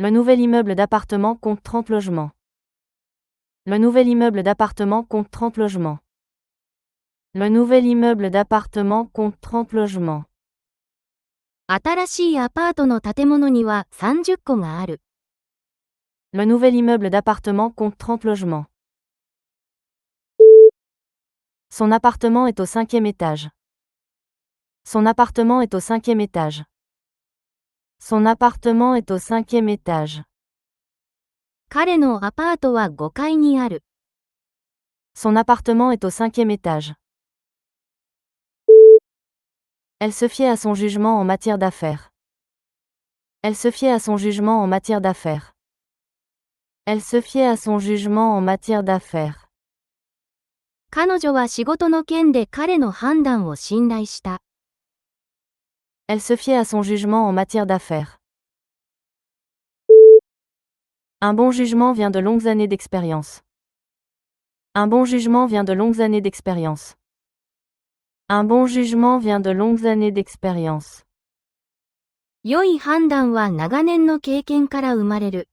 Le nouvel immeuble d'appartement compte 30 logements. Le nouvel immeuble d'appartement compte 30 logements. Le nouvel immeuble d'appartement compte 30 logements. 新しいアパートの建物には30戸がある。Le nouvel immeuble d'appartement compte 30 logements. Son appartement est au 5e étage. Son appartement est au 5e étage. Son appartement est au 5e étage. 彼のアパートは5階にある。Son appartement est au 5e étage. Elle se fiait à son jugement en matière d'affaires. Elle se fiait à son jugement en matière d'affaires. Elle se fiait à son jugement en matière d'affaires. 彼女は仕事の件で彼の判断を信頼した。Elle se fiait à son jugement en matière d'affaires. Un bon jugement vient de longues années d'expérience. Un bon jugement vient de longues années d'expérience. Un bon jugement vient de longues années d'expérience. 良い判断は長年の経験から生まれる。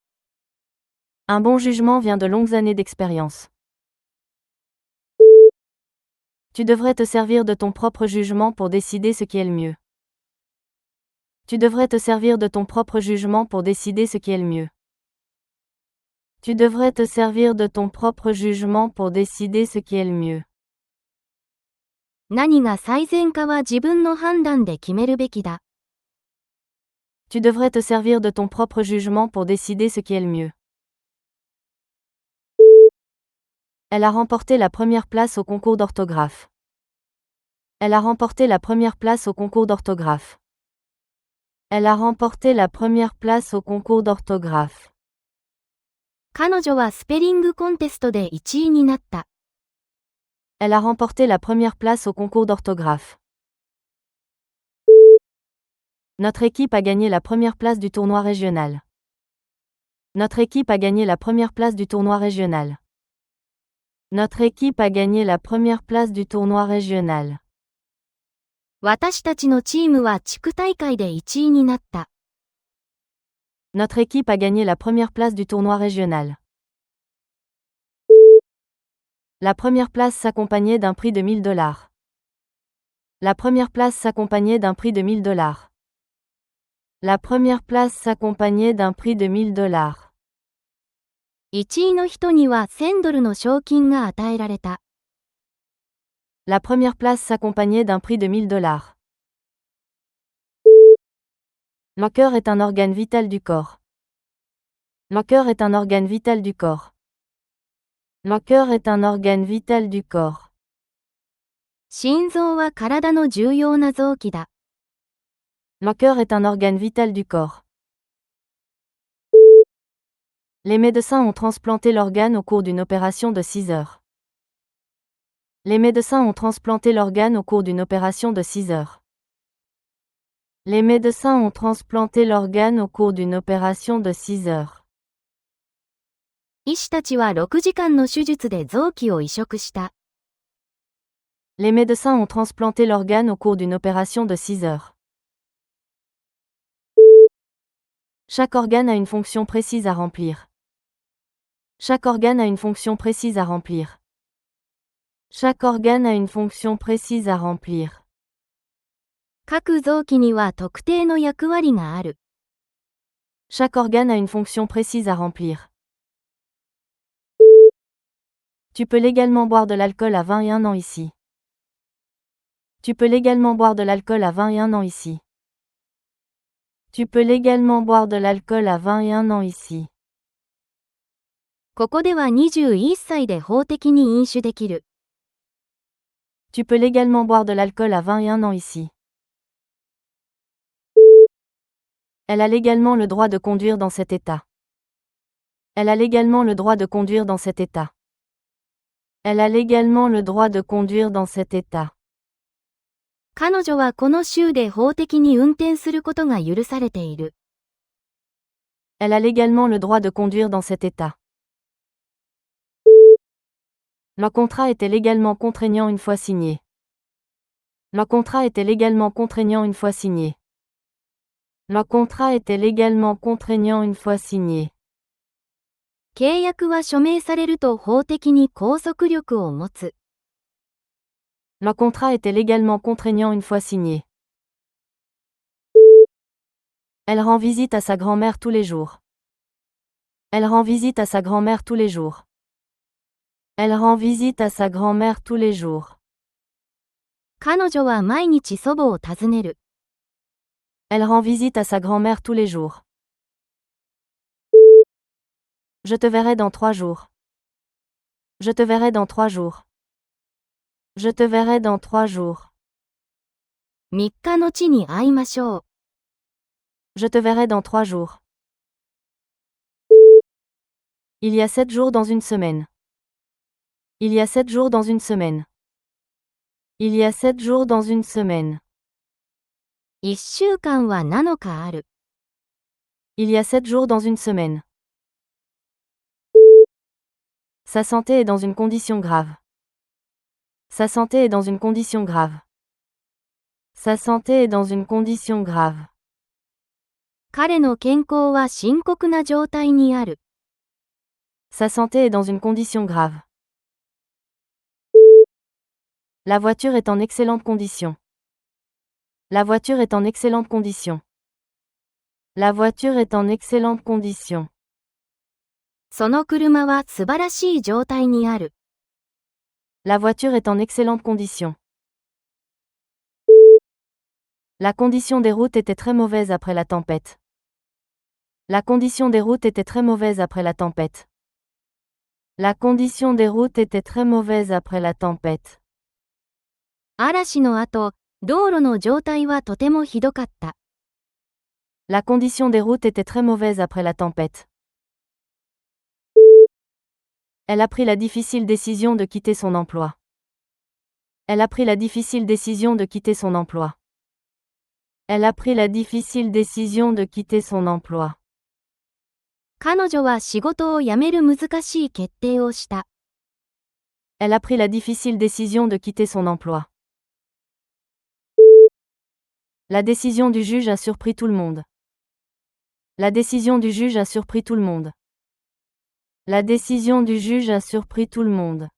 Un bon jugement vient de longues années d'expérience. Tu devrais te servir de ton propre jugement pour décider ce qui est le mieux. Tu devrais te servir de ton propre jugement pour décider ce qui est le mieux. Tu devrais te servir de ton propre jugement pour décider ce qui est le mieux. 何が最善かは自分の判断で決めるべきだ。Tu devrais te servir de ton propre jugement pour décider ce qui est le mieux. Elle a remporté la première place au concours d'orthographe. Elle a remporté la première place au concours d'orthographe. Elle a remporté la première place au concours d'orthographe. 彼女はスペリングコンテストで1位になった。Elle a remporté la première place au concours d'orthographe. Notre équipe a gagné la première place du tournoi régional. Notre équipe a gagné la première place du tournoi régional. Notre équipe a gagné la première place du tournoi régional. 私たちのチームは地区大会で1位になった。Notre équipe a gagné la première place du tournoi régional. La première place s'accompagnait d'un prix de $1000. La première place s'accompagnait d'un prix de $1000. La première place s'accompagnait d'un prix de $1000. 1位の人には$1000の賞金が与えられた。La première place s'accompagnait d'un prix de $1000. Le cœur est un organe vital du corps. Le cœur est un organe vital du corps. Le cœur est un organe vital du corps. 心臓は体の重要な臓器だ。Le cœur est un organe vital du corps. Les médecins ont transplanté l'organe au cours d'une opération de 6 heures. Les médecins ont transplanté l'organe au cours d'une opération de 6 heures. Les médecins ont transplanté l'organe au cours d'une opération de 6 heures. 医師たちは6時間の手術で臓器を移植した。Les médecins ont transplanté l'organe au cours d'une opération de 6 heures. Chaque organe a une fonction précise à remplir. Chaque organe a une fonction précise à remplir. Chaque organe a une fonction précise à remplir. 各臓器には特定の役割がある。Chaque organe a une fonction précise à remplir. Tu peux légalement boire de l'alcool à 21 ans ici. Tu peux légalement boire de l'alcool à 21 ans ici. Tu peux légalement boire de l'alcool à 21 ans ici. ここでは21歳で法的に飲酒できる。Tu peux légalement boire de l'alcool à 21 ans ici. Elle a légalement le droit de conduire dans cet état. Elle a légalement le droit de conduire dans cet état. Elle a légalement le droit de conduire dans cet état. 彼女はこの州で法的に運転することが許されている。Elle a légalement le droit de conduire dans cet état. Le contrat était légalement contraignant une fois signé. Le contrat était légalement contraignant une fois signé. Le contrat était légalement contraignant une fois signé. 契約は署名されると法的に拘束力を持つ。Le contrat était légalement contraignant une fois signé. Elle rend visite à sa grand-mère tous les jours. Elle rend visite à sa grand-mère tous les jours. Elle rend visite à sa grand-mère tous les jours. 彼女は毎日祖母を訪ねる。Elle rend visite à sa grand-mère tous les jours. Je te verrai dans 3 jours. Je te verrai dans 3 jours. Je te verrai dans 3 jours. 3日後に会いましょう。Je te verrai dans 3 jours. Il y a 7 jours dans une semaine. Il y a 7 jours dans une semaine. Il y a 7 jours dans une semaine. 1週間は7日ある。Il y a 7 jours dans une semaine. Sa santé est dans une condition grave. Sa santé est dans une condition grave. Sa santé est dans une condition grave. 彼の健康は深刻な状態にある。Sa santé est dans une condition grave. La voiture est en excellente condition. La voiture est en excellente condition. La voiture est en excellente condition. その車は素晴らしい状態にある。La voiture est en excellente condition. La condition des routes était très mauvaise après la tempête. La condition des routes était très mauvaise après la tempête. La condition des routes était très mauvaise après la tempête. 嵐の後、道路の状態はとてもひどかった。La condition des routes était très mauvaise après la tempête. Elle a pris la difficile décision de quitter son emploi. Elle a pris la difficile décision de quitter son emploi. Elle a pris la difficile décision de quitter son emploi. 彼女は仕事を辞める難しい決定をした。Elle a pris la difficile décision de quitter son emploi. La décision du juge a surpris tout le monde. La décision du juge a surpris tout le monde. La décision du juge a surpris tout le monde.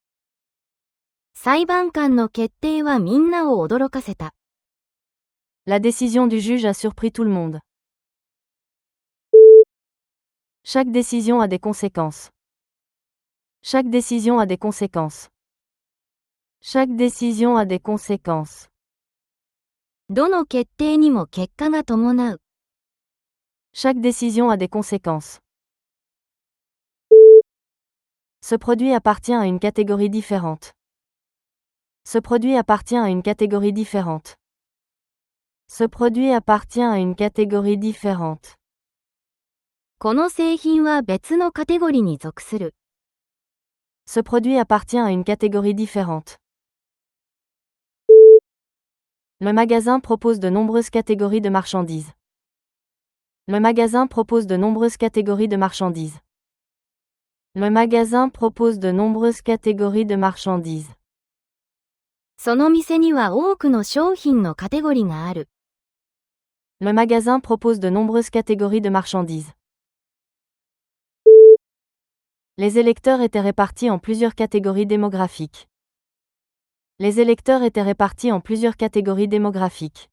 裁判官の決定はみんなを驚かせた。La décision du juge a surpris tout le monde. Chaque décision a des conséquences. Chaque décision a des conséquences. Chaque décision a des conséquences. どの決定にも結果が伴う。Chaque décision a des conséquences. Ce produit appartient à une catégorie différente. Ce produit appartient à une catégorie différente. Ce produit appartient à une catégorie différente. この製品は別のカテゴリーに属する。Ce produit appartient à une catégorie différente. Le magasin propose de nombreuses catégories de marchandises. Le magasin propose de nombreuses catégories de marchandises. Le magasin propose de nombreuses catégories de marchandises. その店には多くの商品のカテゴリーがある。Le magasin propose de nombreuses catégories de marchandises. Les électeurs étaient répartis en plusieurs catégories démographiques. Les électeurs étaient répartis en plusieurs catégories démographiques.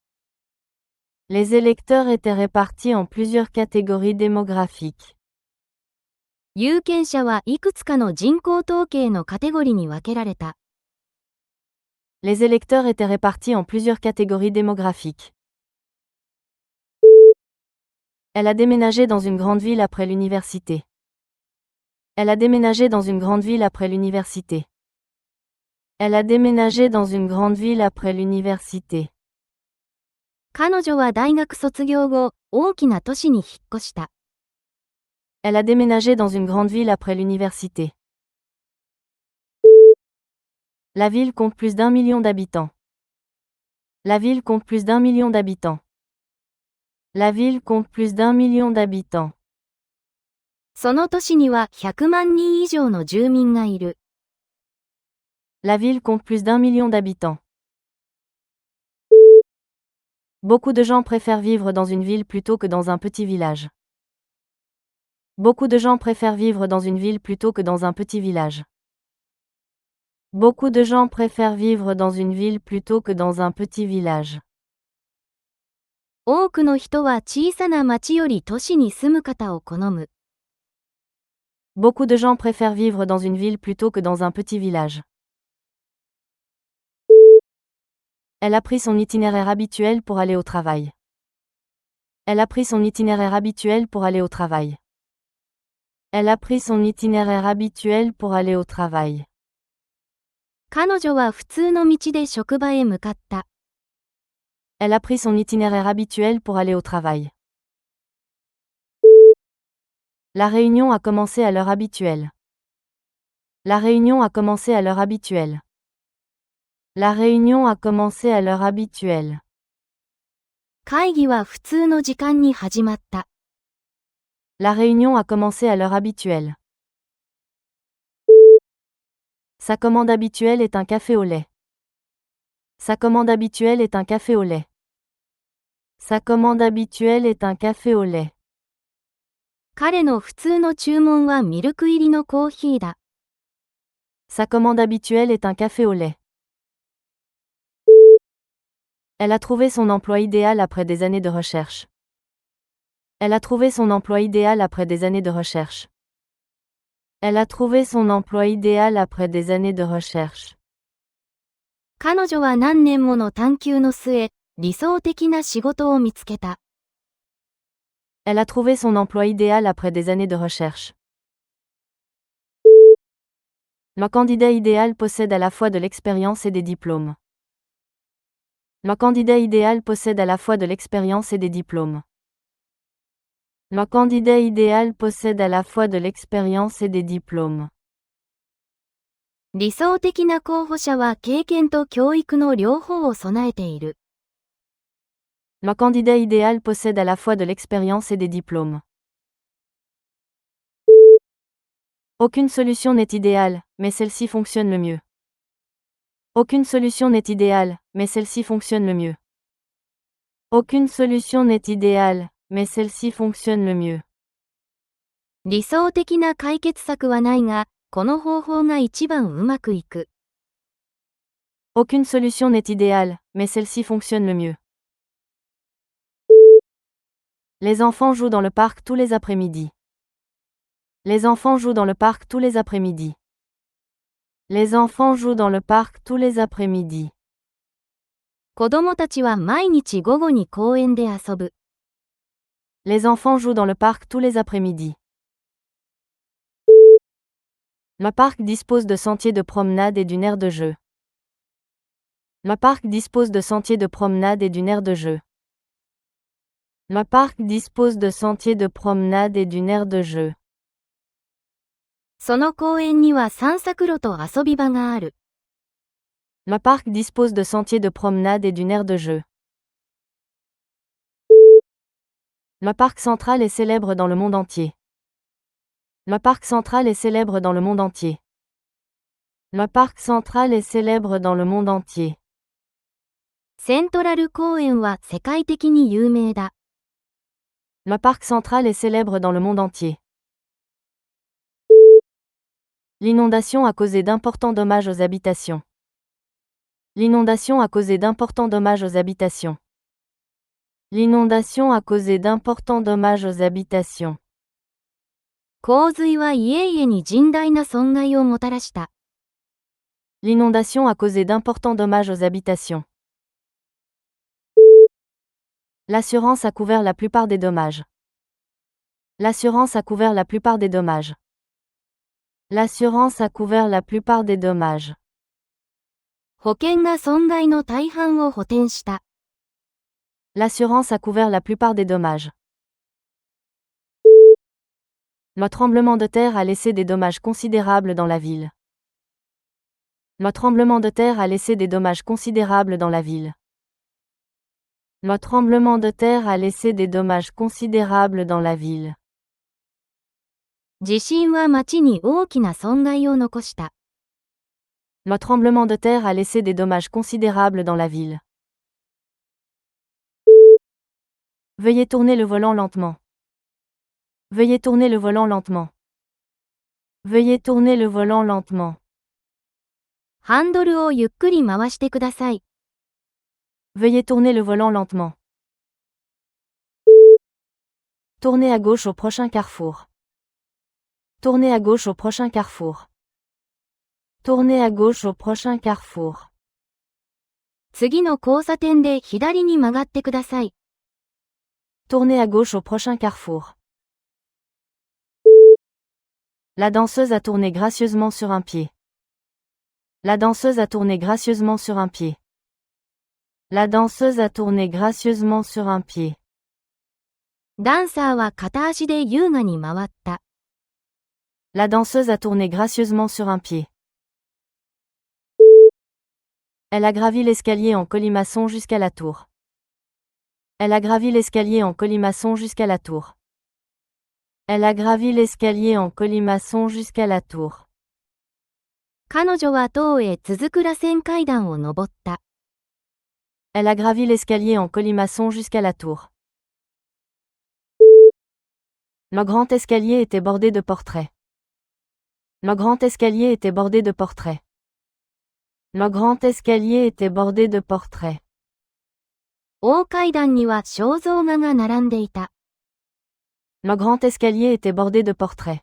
Les électeurs étaient répartis en plusieurs catégories démographiques. 有権者はいくつかの人口統計のカテゴリーに分けられた。Les électeurs étaient répartis en plusieurs catégories démographiques. Elle a déménagé dans une grande ville après l'université. Elle a déménagé dans une grande ville après l'université. Elle a déménagé dans une grande ville après l'université. 彼女は大学卒業後、大きな都市に引っ越した。Elle a déménagé dans une grande ville après l'université. La ville compte plus d'1 million d'habitants. La ville compte plus d'1 million d'habitants. La ville compte plus d'1 million d'habitants. その都市には100万人以上の住民がいる。La ville compte plus d'1 million d'habitants. Beaucoup de gens préfèrent vivre dans une ville plutôt que dans un petit village. Beaucoup de gens préfèrent vivre dans une ville plutôt que dans un petit village. Beaucoup de gens préfèrent vivre dans une ville plutôt que dans un petit village. 多くの人は小さな町より都市に住む方を好む。Beaucoup de gens préfèrent vivre dans une ville plutôt que dans un petit village. Elle a pris son itinéraire habituel pour aller au travail. Elle a pris son itinéraire habituel pour aller au travail. Elle a pris son itinéraire habituel pour aller au travail. 彼女は普通の道で職場へ向かった。Elle a pris son itinéraire habituel pour aller au travail. La réunion a commencé à l'heure habituelle. La réunion a commencé à l'heure habituelle. La réunion a commencé à l'heure habituelle. 会議は普通の時間に始まった。La réunion a commencé à l'heure habituelle. Sa commande habituelle est un café au lait. Sa commande habituelle est un café au lait. Sa commande habituelle est un café au lait. 彼の普通の注文はミルク入りのコーヒーだ。Sa commande habituelle est un café au lait. Elle a trouvé son emploi idéal après des années de recherche. Elle a trouvé son emploi idéal après des années de recherche. Elle a trouvé son emploi idéal après des années de recherche. 彼女は何年もの探求の末、理想的な仕事を見つけた。Elle a trouvé son emploi idéal après des années de recherche. Le candidat idéal possède à la fois de l'expérience et des diplômes. Le candidat idéal possède à la fois de l'expérience et des diplômes. Le candidat idéal possède à la fois de l'expérience et des diplômes. 理想的な候補者は経験と教育の両方を備えている。Le candidat idéal possède à la fois de l'expérience et des diplômes. Aucune solution n'est idéale, mais celle-ci fonctionne le mieux. Aucune solution n'est idéale, mais celle-ci fonctionne le mieux. Aucune solution n'est idéale, mais celle-ci fonctionne le mieux. 理想的な解決策はないが、この方法が一番うまくいく。Aucune solution n'est idéale, mais celle-ci fonctionne le mieux. Les enfants jouent dans le parc tous les après-midi. Les enfants jouent dans le parc tous les après-midi. Les enfants jouent dans le parc tous les après-midi. 子供たちは毎日午後に公園で遊ぶ。Les enfants jouent dans le parc tous les après-midi. Le parc dispose de sentiers de promenade et d'une aire de jeu. Le parc dispose de sentiers de promenade et d'une aire de jeu. Le parc dispose de sentiers de promenade et d'une aire de jeu. その公園には散策路と遊び場がある。Le parc dispose de sentiers de promenade et d'une aire de jeu. Le parc central est célèbre dans le monde entier. Le parc central est célèbre dans le monde entier. Le parc central est célèbre dans le monde entier. セントラル公園は世界的に有名だ。Le parc central est célèbre dans le monde entier. L'inondation a causé d'importants dommages aux habitations. L'inondation a causé d'importants dommages aux habitations. L'inondation a causé d'importants dommages aux habitations. 洪水は家々に甚大な損害をもたらした。L'inondation a causé d'importants dommages aux habitations. L'assurance a couvert la plupart des dommages. L'assurance a couvert la plupart des dommages. L'assurance a couvert la plupart des dommages. 保険が損害の大半を補填した。L'assurance a couvert la plupart des dommages. Le tremblement de terre a laissé des dommages considérables dans la ville. Le tremblement de terre a laissé des dommages considérables dans la ville. Le tremblement de terre a laissé des dommages considérables dans la ville. 地震は町に大きな損害を残した。Le tremblement de terre a laissé des dommages considérables dans la ville. Veuillez tourner le volant lentement. Veuillez tourner le volant lentement. Veuillez tourner le volant lentement. ハンドルをゆっくり回してください。Veuillez tourner le volant lentement. Tournez à gauche au prochain carrefour. Tournez à gauche au prochain carrefour. Tournez à gauche au prochain carrefour. 次の交差点で左に曲がってください。Tournez à gauche au prochain carrefour. La danseuse a tourné gracieusement sur un pied. La danseuse a tourné gracieusement sur un pied. La danseuse a tourné gracieusement sur un pied. ダンサーは片足で優雅に回った。La danseuse a tourné gracieusement sur un pied. Elle a gravi l'escalier en colimaçon jusqu'à la tour. Elle a gravi l'escalier en colimaçon jusqu'à la tour. Elle a gravi l'escalier en colimaçon jusqu'à la tour. 彼女は塔へ続く螺旋階段を登った。Elle a gravi l'escalier en colimaçon jusqu'à la tour. Le grand escalier était bordé de portraits. Le grand escalier était bordé de portraits. Le grand escalier était bordé de portraits. 大階段には肖像画が並んでいた。Le grand escalier était bordé de portraits.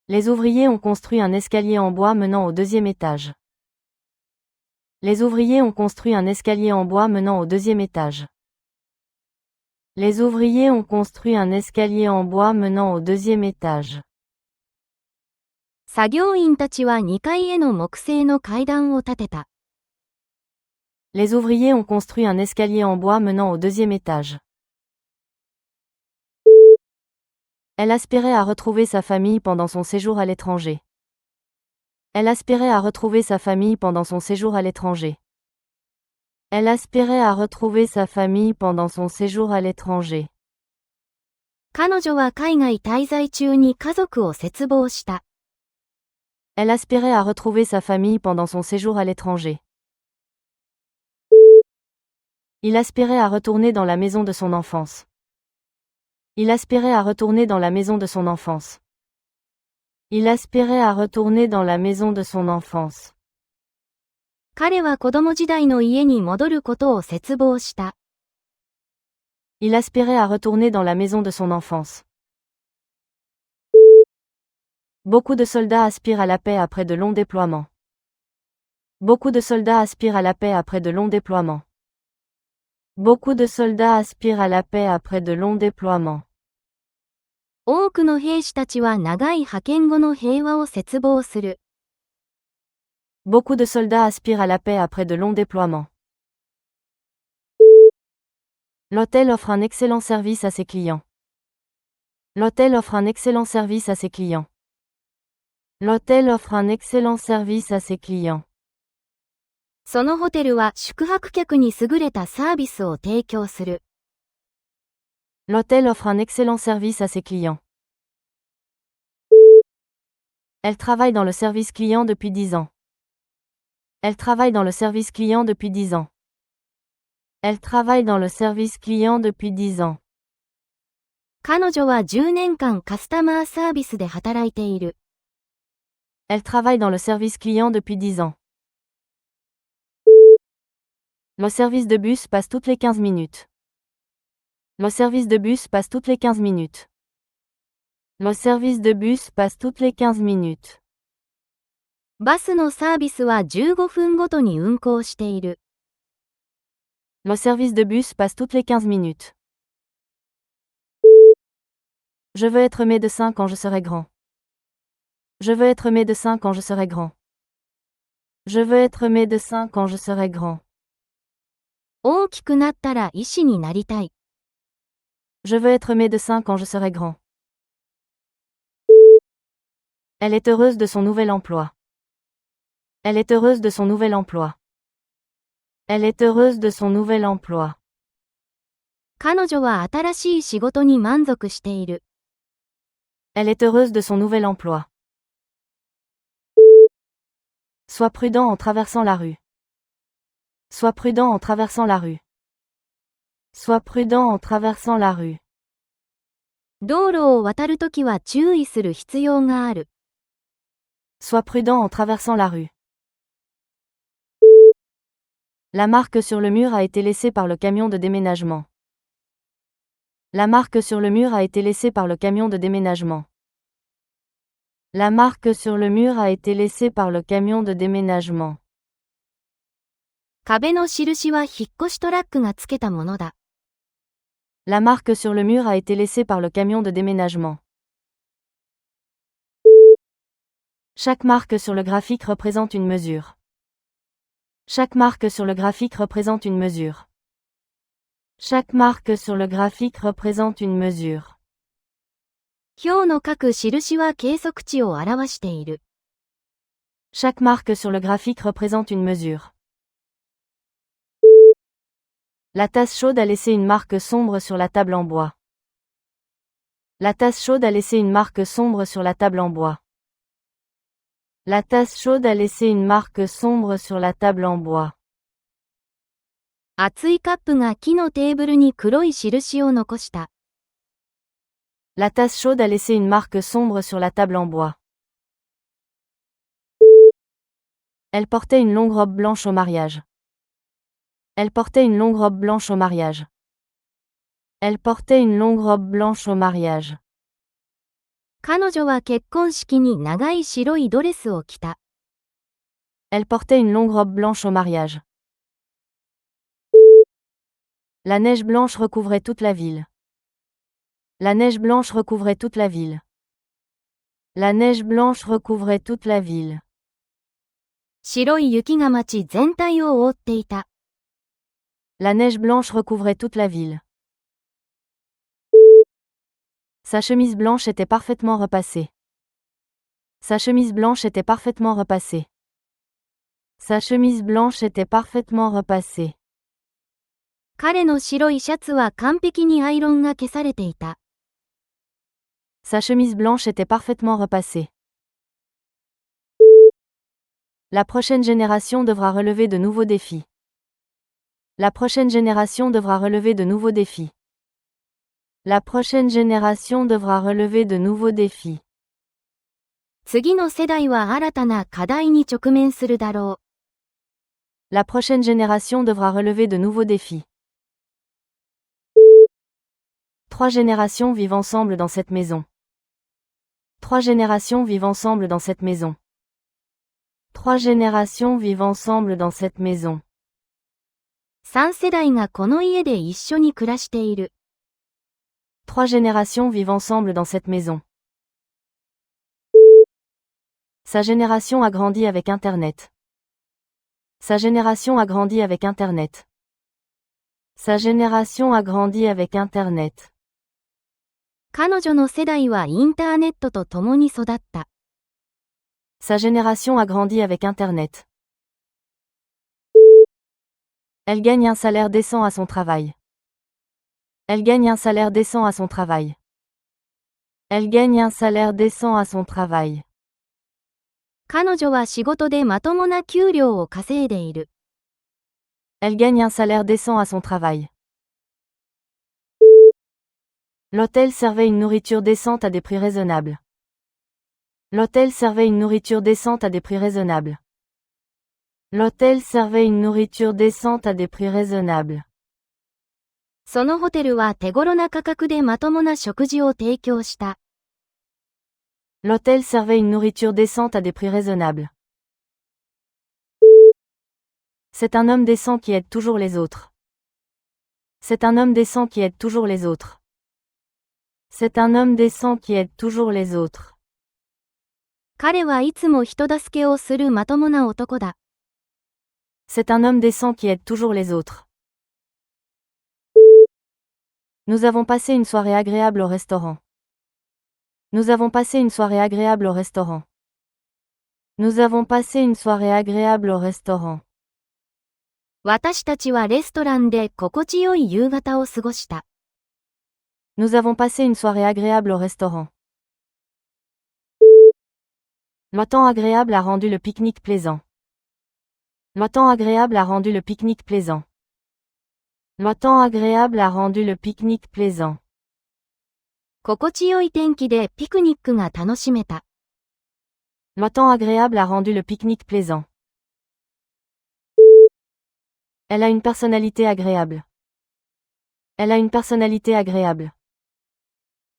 Les ouvriers ont construit un escalier en bois menant au deuxième étage. Les ouvriers ont construit un escalier en bois menant au deuxième étage. Les ouvriers ont construit un escalier en bois menant au deuxième étage. 作業員たちは2階への木製の階段を建てた。Les ouvriers ont construit un escalier en bois menant au deuxième étage. Elle aspirait à retrouver sa famille pendant son séjour à l'étranger. Elle aspirait à retrouver sa famille pendant son séjour à l'étranger. Elle aspirait à retrouver sa famille pendant son séjour à l'étranger. 彼女は海外滞在中に家族を切望した。Elle aspirait à retrouver sa famille pendant son séjour à l'étranger. Il aspirait à retourner dans la maison de son enfance. Il aspirait à retourner dans la maison de son enfance. Il aspirait à retourner dans la maison de son enfance. 彼は子供時代の家に戻ることを切望した。Il aspirait à retourner dans la maison de son enfance. Beaucoup de soldats aspirent à la paix après de longs déploiements. Beaucoup de soldats aspirent à la paix après de longs déploiements. Beaucoup de soldats aspirent à la paix après de longs déploiements. 多くの兵士たちは長い派遣後の平和を切望する。Beaucoup de soldats aspirent à la paix après de longs déploiements. L'hôtel offre un excellent service à ses clients. L'hôtel offre un excellent service à ses clients. L'hôtel offre un excellent service à ses clients. そのホテルは宿泊客に優れたサービスを提供する。L'hôtel offre un excellent service à ses clients. Elle travaille dans le service client depuis 10 ans. Elle travaille dans le service client depuis 10 ans. Elle travaille dans le service client depuis 10 ans. 彼女は10年間カスタマーサービスで働いている。Elle travaille dans le service client depuis 10 ans. Le service de bus passe toutes les 15 minutes. Le service de bus passe toutes les 15 minutes. Le service de bus passe toutes les 15 minutes. バスのサービスは15分ごとに運行している。Le service de bus passe toutes les 15 minutes. Je veux être médecin quand je serai grand. Je veux être médecin quand je serai grand. Je veux être médecin quand je serai grand. 大きくなったら医師になりたい。Je veux être médecin quand je serai grand. Elle est heureuse de son nouvel emploi. Elle est heureuse de son nouvel emploi. Elle est heureuse de son nouvel emploi. 彼女は新しい仕事に満足している。Elle est heureuse de son nouvel emploi. Sois prudent en traversant la rue. Sois prudent en traversant la rue. Sois prudent en traversant la rue. 道路を渡るときは注意する必要がある。Sois prudent en traversant la rue. La marque sur le mur a été laissée par le camion de déménagement. La marque sur le mur a été laissée par le camion de déménagement. La marque sur le mur a été laissée par le camion de déménagement. 壁の印は引っ越しトラックがつけたものだ。La marque sur le mur a été laissée par le camion de déménagement. Chaque marque sur le graphique représente une mesure. Chaque marque sur le graphique représente une mesure. Chaque marque sur le graphique représente une mesure. 表の各印は計測値を表している。Chaque marque sur le graphique représente une mesure. La tasse chaude a laissé une marque sombre sur la table en bois. La tasse chaude a laissé une marque sombre sur la table en bois. La tasse chaude a laissé une marque sombre sur la table en bois. 熱いカップが木のテーブルに黒い印を残した。La tasse chaude a laissé une marque sombre sur la table en bois. Elle portait une longue robe blanche au mariage. Elle portait une longue robe blanche au mariage. Elle portait une longue robe blanche au mariage. 彼女は結婚式に長い白いドレスを着た。Elle portait une longue robe blanche au mariage. La neige blanche recouvrait toute la ville. La neige blanche recouvrait toute la ville. La neige blanche recouvrait toute la ville. 白い雪が街全体を覆っていた。La neige blanche recouvrait toute la ville. Sa chemise blanche était parfaitement repassée. Sa chemise blanche était parfaitement repassée. Sa chemise blanche était parfaitement repassée. 彼の白いシャツは完璧にアイロンが消されていた。Sa chemise blanche était parfaitement repassée. La prochaine génération devra relever de nouveaux défis. La prochaine génération devra relever de nouveaux défis. La prochaine génération devra relever de nouveaux défis. 次の世代は新たな課題に直面するだろう。La prochaine génération devra relever de nouveaux défis. 3 générations vivent ensemble dans cette maison. 3 générations vivent ensemble dans cette maison. 3 générations vivent ensemble dans cette maison. 3世代がこの家で一緒に暮らしている。3 générations vivent ensemble dans cette maison. Sa génération a grandi avec Internet. Sa génération a grandi avec Internet. Sa génération a grandi avec Internet. 彼女の世代はインターネットと共に育った。Sa génération a grandi avec Internet. Elle gagne un salaire décent à son travail. Elle gagne un salaire décent à son travail. Elle gagne un salaire décent à son travail. 彼女は仕事でまともな給料を稼いでいる。Elle gagne un salaire décent à son travail. L'hôtel servait une nourriture décente à des prix raisonnables. L'hôtel servait une nourriture décente à des prix raisonnables. L'hôtel servait une nourriture décente à des prix raisonnables. そのホテルは手頃な価格でまともな食事を提供した。L'hôtel servait une nourriture décente à des prix raisonnables. C'est un homme décent qui aide toujours les autres. C'est un homme décent qui aide toujours les autres. C'est un homme décent qui aide toujours les autres. 彼はいつも人助けをするまともな男だ。C'est un homme décent qui aide toujours les autres. Nous avons passé une soirée agréable au restaurant. Nous avons passé une soirée agréable au restaurant. Nous avons passé une soirée agréable au restaurant. 私たちはレストランで心地よい夕方を過ごした。Nous avons passé une soirée agréable au restaurant. Le temps agréable a rendu le pique-nique plaisant. Le temps agréable a rendu le pique-nique plaisant. Le temps agréable a rendu le pique-nique plaisant. 心地よい天気でピクニックが楽しめた。Le temps agréable a rendu le pique-nique plaisant. Elle a une personnalité agréable. Elle a une personnalité agréable.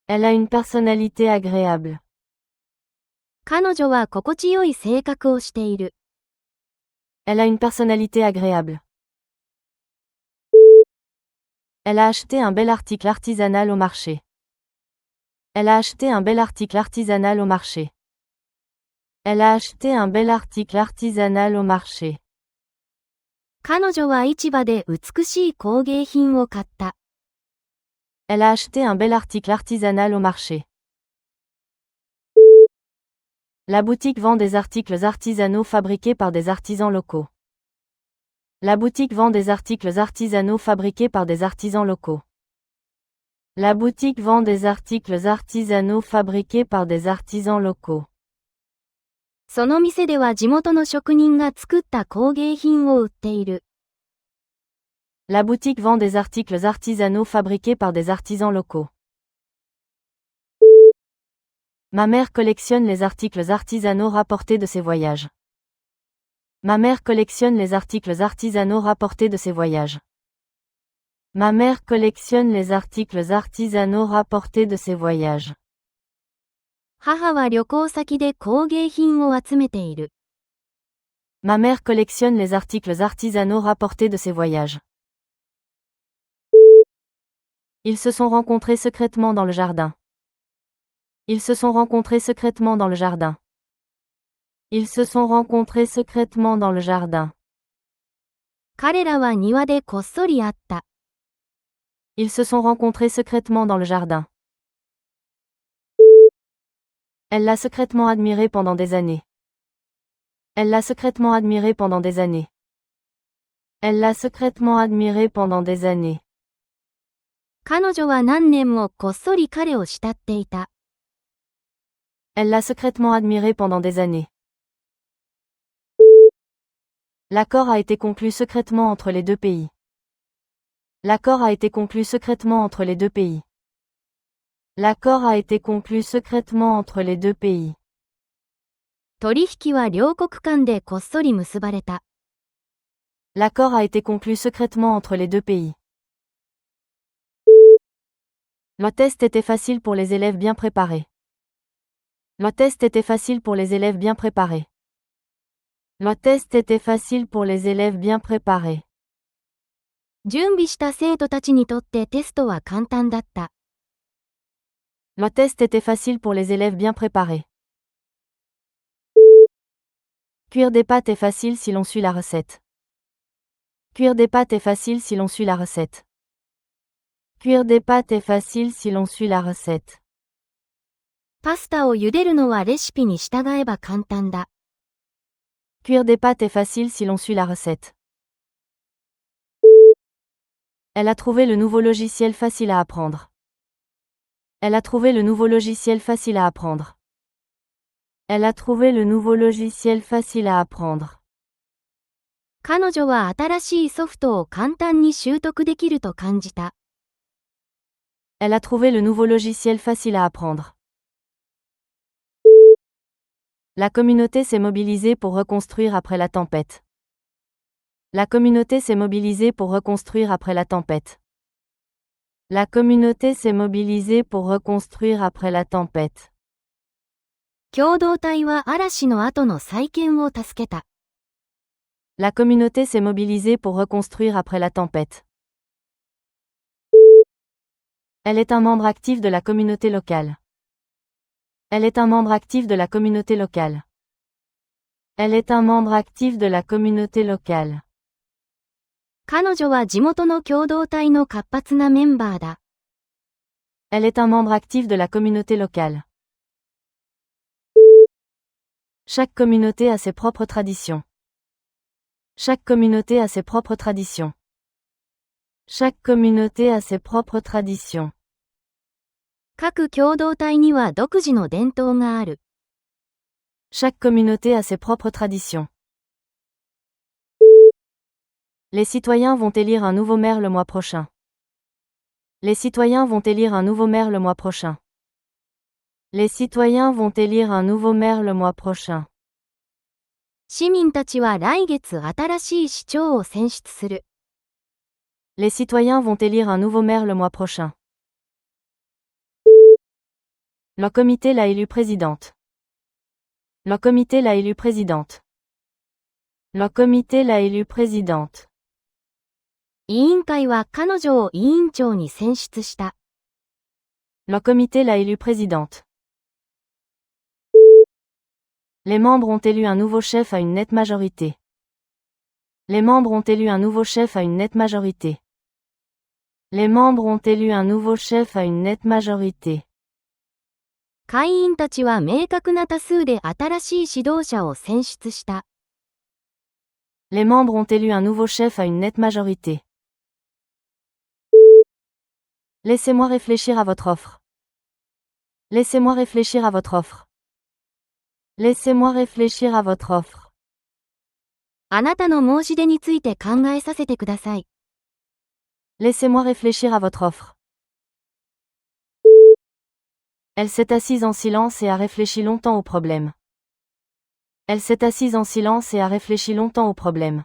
Elle a une personnalité agréable. 彼女は心地よい性格をしている。Elle a une personnalité agréable. Elle a acheté un bel article artisanal au marché. Elle a acheté un bel article artisanal au marché. Elle a acheté un bel article artisanal au marché. 彼女は市場で美しい工芸品を買った。Elle a acheté un bel article artisanal au marché. La boutique vend des articles artisanaux fabriqués par des artisans locaux. La boutique vend des articles artisanaux fabriqués par des artisans locaux. La boutique vend des articles artisanaux fabriqués par des artisans locaux. その店では地元の職人が作った工芸品を売っている。La boutique vend des articles artisanaux fabriqués par des artisans locaux. Ma mère collectionne les articles artisanaux rapportés de ses voyages. Ma mère collectionne les articles artisanaux rapportés de ses voyages. Ma mère collectionne les articles artisanaux rapportés de ses voyages. 母は旅行先で工芸品を集めている。Ma mère collectionne les articles artisanaux rapportés de ses voyages. Ils se sont rencontrés secrètement dans le jardin. Ils se sont rencontrés secrètement dans le jardin. Ils se sont rencontrés secrètement dans le jardin. 彼らは庭でこっそり会った。Ils se sont rencontrés secrètement dans le jardin. Elle l'a secrètement admiré pendant des années. Elle l'a secrètement admiré pendant des années. Elle l'a secrètement admiré pendant des années. 彼女は何年もこっそり彼を慕っていた。Elle l'a secrètement admiré pendant des années. L'accord a été conclu secrètement entre les deux pays. L'accord a été conclu secrètement entre les deux pays. L'accord a été conclu secrètement entre les deux pays. 取引は両国間でこっそり結ばれた。L'accord a été conclu secrètement entre les deux pays. Le test était facile pour les élèves bien préparés. Le test était facile pour les élèves bien préparés. Le test était facile pour les élèves bien préparés. 準備した生徒たちにとってテストは簡単だった。Le test était facile pour les élèves bien préparés. Cuire des pâtes est facile si l'on suit la recette. Cuire des pâtes est facile si l'on suit la recette. Cuire des pâtes est facile si l'on suit la recette. パスタを茹でるのはレシピに従えば簡単だ。Cuire des pâtes est facile si l'on suit la recette. Elle a trouvé le nouveau logiciel facile à apprendre. Elle a trouvé le nouveau logiciel facile à apprendre. Elle a trouvé le nouveau logiciel facile à apprendre. 彼女は新しいソフトを簡単に習得できると感じた。Elle a trouvé le nouveau logiciel facile à apprendre. La communauté s'est mobilisée pour reconstruire après la tempête. La communauté s'est mobilisée pour reconstruire après la tempête. La communauté s'est mobilisée pour reconstruire après la tempête. 共同体は嵐の後の再建を助けた。La communauté s'est mobilisée pour reconstruire après la tempête. Elle est un membre actif de la communauté locale. Elle est un membre actif de la communauté locale. Elle est un membre actif de la communauté locale. 彼女は地元の共同体の活発なメンバーだ。Elle est un membre actif de la communauté locale. Chaque communauté a ses propres traditions. Chaque communauté a ses propres traditions. Chaque communauté a ses propres traditions. 各共同体には独自の伝統がある。Chaque communauté a ses propres traditions. Les citoyens vont élire un nouveau maire le mois prochain. Les citoyens vont élire un nouveau maire le mois prochain. Les citoyens vont élire un nouveau maire le mois prochain. 市民たちは来月新しい市長を選出する。Les citoyens vont élire un nouveau maire le mois prochain. Le comité l'a élue présidente. Le comité l'a élue présidente. Le comité l'a élue présidente. 委員会は彼女を委員長に選出した。Le comité l'a élue présidente. Les membres ont élu un nouveau chef à une nette majorité. Les membres ont élu un nouveau chef à une nette majorité. Les membres ont élu un nouveau chef à une nette majorité. 会員たちは明確な多数で新しい指導者を選出した。Les membres ont élu un nouveau chef à une nette majorité. Laissez-moi réfléchir à votre offre. Laissez-moi réfléchir à votre offre. Laissez-moi réfléchir à votre offre. あなたの申し出について考えさせてください。Laissez-moi réfléchir à votre offre. Elle s'est assise en silence et a réfléchi longtemps au problème. Elle s'est assise en silence et a réfléchi longtemps au problème.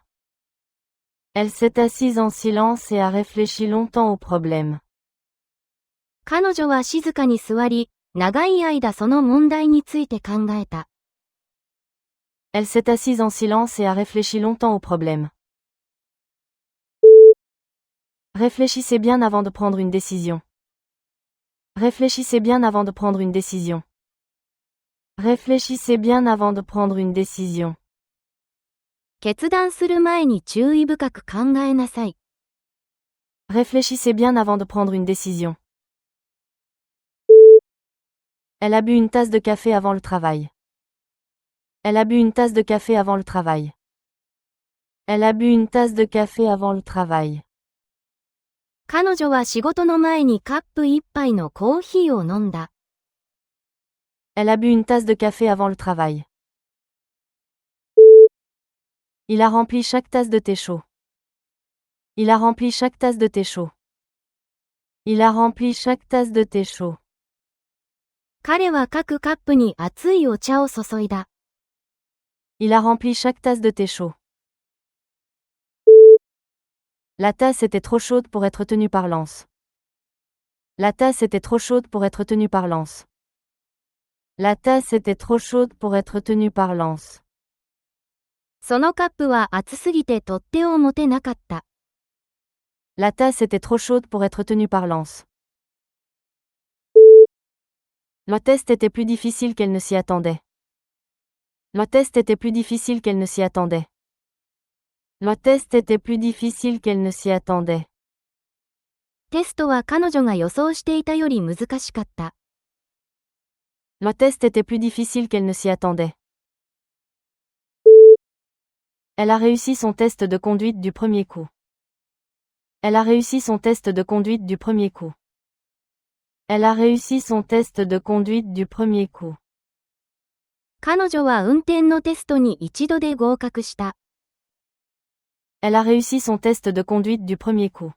Elle s'est assise en silence et a réfléchi longtemps au problème. 彼女は静かに座り、長い間その問題について考えた。Elle s'est assise en silence et a réfléchi longtemps au problème. Réfléchissez bien avant de prendre une décision. Réfléchissez bien avant de prendre une décision. Réfléchissez bien avant de prendre une décision. 決断する前に注意深く考えなさい。Réfléchissez bien avant de prendre une décision. Elle a bu une tasse de café avant le travail. Elle a bu une tasse de café avant le travail. Elle a bu une tasse de café avant le travail. 彼女は仕事の前にカップ一杯のコーヒーを飲んだ。Elle a bu une tasse de café avant le travail. Il a rempli chaque tasse de thé chaud. Il a rempli chaque tasse de thé chaud. Il a rempli chaque tasse de thé chaud. 彼は各カップに熱いお茶を注いだ。Il a rempli chaque tasse de thé chaud. La tasse était trop chaude pour être tenue par l'anse. La tasse était trop chaude pour être tenue par l'anse. La tasse était trop chaude pour être tenue par l'anse. そのカップは熱すぎて取っ手を持てなかった。La tasse était trop chaude pour être tenue par l'anse. Le test était plus difficile qu'elle ne s'y attendait. Le test était plus difficile qu'elle ne s'y attendait. Le test était plus difficile qu'elle ne s'y attendait. テストは彼女が予想していたより難しかった。Le test était plus difficile qu'elle ne s'y attendait. Elle a réussi son test de conduite du premier coup. Elle a réussi son test de conduite du premier coup. Elle a réussi son test de conduite du premier coup. 彼女は運転のテストに一度で合格した。Elle a réussi son test de conduite du premier coup.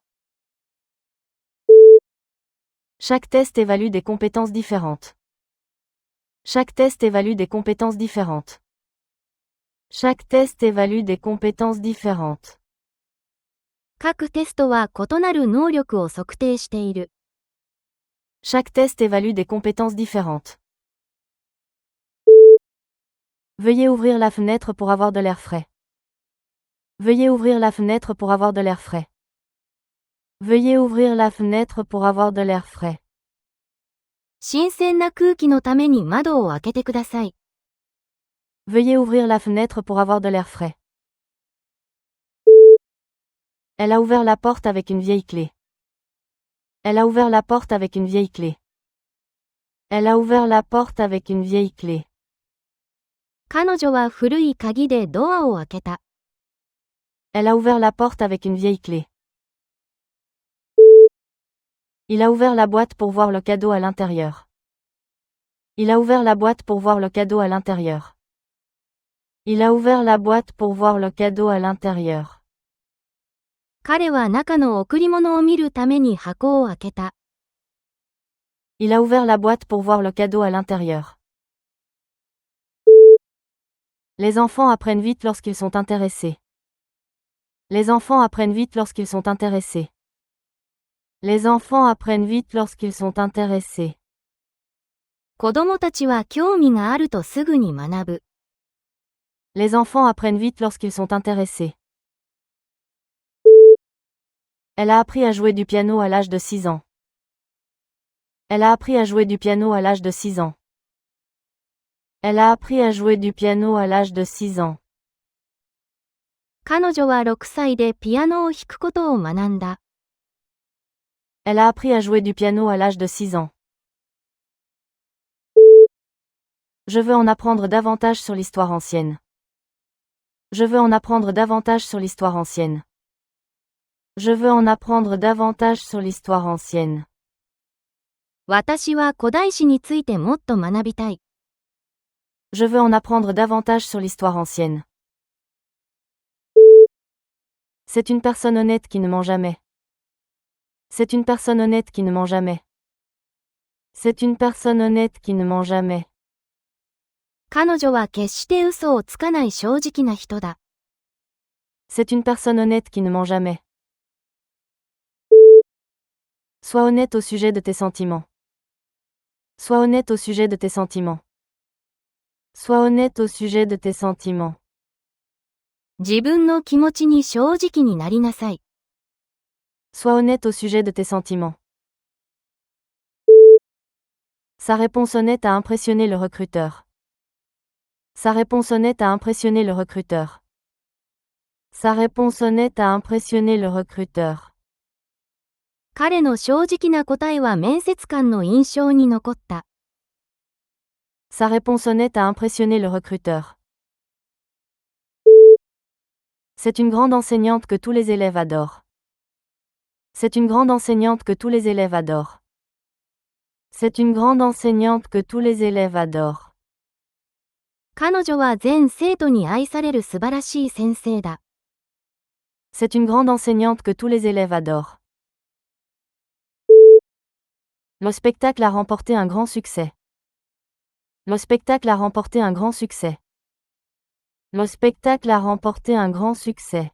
Chaque test évalue des compétences différentes. Chaque test évalue des compétences différentes. Chaque test évalue des compétences différentes. 各テストは異なる能力を測定している。Chaque test évalue des compétences différentes. Veuillez ouvrir la fenêtre pour avoir de l'air frais. Veuillez ouvrir la fenêtre pour avoir de l'air frais. Veuillez ouvrir la fenêtre pour avoir de l'air frais. 新鮮な空気のために窓を開けてください。Veuillez ouvrir la fenêtre pour avoir de l'air frais. Elle a ouvert la porte avec une vieille clé. Elle a ouvert la porte avec une vieille clé. Elle a ouvert la porte avec une vieille clé. 彼女は古い鍵でドアを開けた。Elle a ouvert la porte avec une vieille clé. Il a ouvert la boîte pour voir le cadeau à l'intérieur. Il a ouvert la boîte pour voir le cadeau à l'intérieur. Il a ouvert la boîte pour voir le cadeau à l'intérieur. 彼は中の贈り物を見るために箱を開けた。Il a ouvert la boîte pour voir le cadeau à l'intérieur. Les enfants apprennent vite lorsqu'ils sont intéressés. Les enfants apprennent vite lorsqu'ils sont intéressés. Les enfants apprennent vite lorsqu'ils sont intéressés. 子供たちは興味があるとすぐに学ぶ。Les enfants apprennent vite lorsqu'ils sont intéressés. Elle a appris à jouer du piano à l'âge de 6 ans. Elle a appris à jouer du piano à l'âge de 6 ans. Elle a appris à jouer du piano à l'âge de 6 ans. 彼女は6歳でピアノを弾くことを学んだ。Elle a appris à jouer du piano à l'âge de 6 ans. Je veux en apprendre davantage sur l'histoire ancienne. Je veux en apprendre davantage sur l'histoire ancienne. Je veux en apprendre davantage sur l'histoire ancienne. 私は古代史についてもっと学びたい。Je veux en apprendre davantage sur l'histoire ancienne. C'est une personne honnête qui ne ment jamais. C'est une personne honnête qui ne ment jamais. C'est une personne honnête qui ne ment jamais. 彼女は決して嘘をつかない正直な人だ。C'est une personne honnête qui ne ment jamais. Sois honnête au sujet de tes sentiments. Sois honnête au sujet de tes sentiments. Sois honnête au sujet de tes sentiments. 自分の気持ちに正直になりなさい。Sois honnête au sujet de tes sentiments. Sa réponse honnête a impressionné le recruteur. Sa réponse honnête a impressionné le recruteur. Sa réponse honnête a impressionné le recruteur. 彼の正直な答えは面接官の印象に残った。Sa réponse honnête a impressionné le recruteur. C'est une grande enseignante que tous les élèves adorent. C'est une grande enseignante que tous les élèves adorent. C'est une grande enseignante que tous les élèves adorent. 彼女は全生徒に愛される素晴らしい先生だ。C'est une grande enseignante que tous les élèves adorent. Le spectacle a remporté un grand succès. Le spectacle a remporté un grand succès. Le spectacle a remporté un grand succès.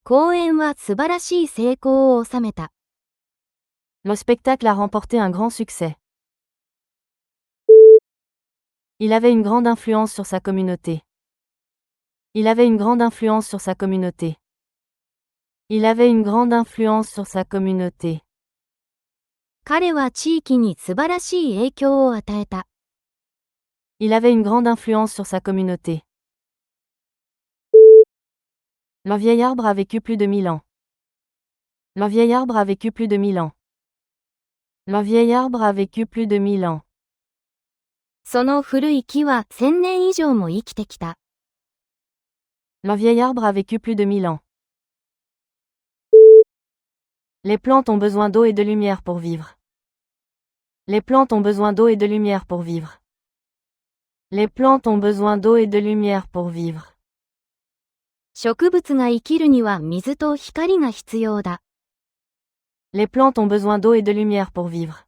公演は素晴らしい成功を収めた。Le spectacle a remporté un grand succès. Il avait une grande influence sur sa communauté. Il avait une grande influence sur sa communauté. Il avait une grande influence sur sa communauté. 彼は地域に素晴らしい影響を与えた。Il avait une grande influence sur sa communauté. Le vieil arbre a vécu plus de 1000 ans. Le vieil arbre a vécu plus de 1000 ans. Le vieil arbre a vécu plus de 1000 ans. その古い木は1000年以上も生きてきた。Le vieil arbre a vécu plus de 1000 ans. Les plantes ont besoin d'eau et de lumière pour vivre. Les plantes ont besoin d'eau et de lumière pour vivre. Les plantes ont besoin d'eau et de lumière pour vivre. 植物が生きるには水と光が必要だ。Les plantes ont besoin d'eau et de lumière pour vivre.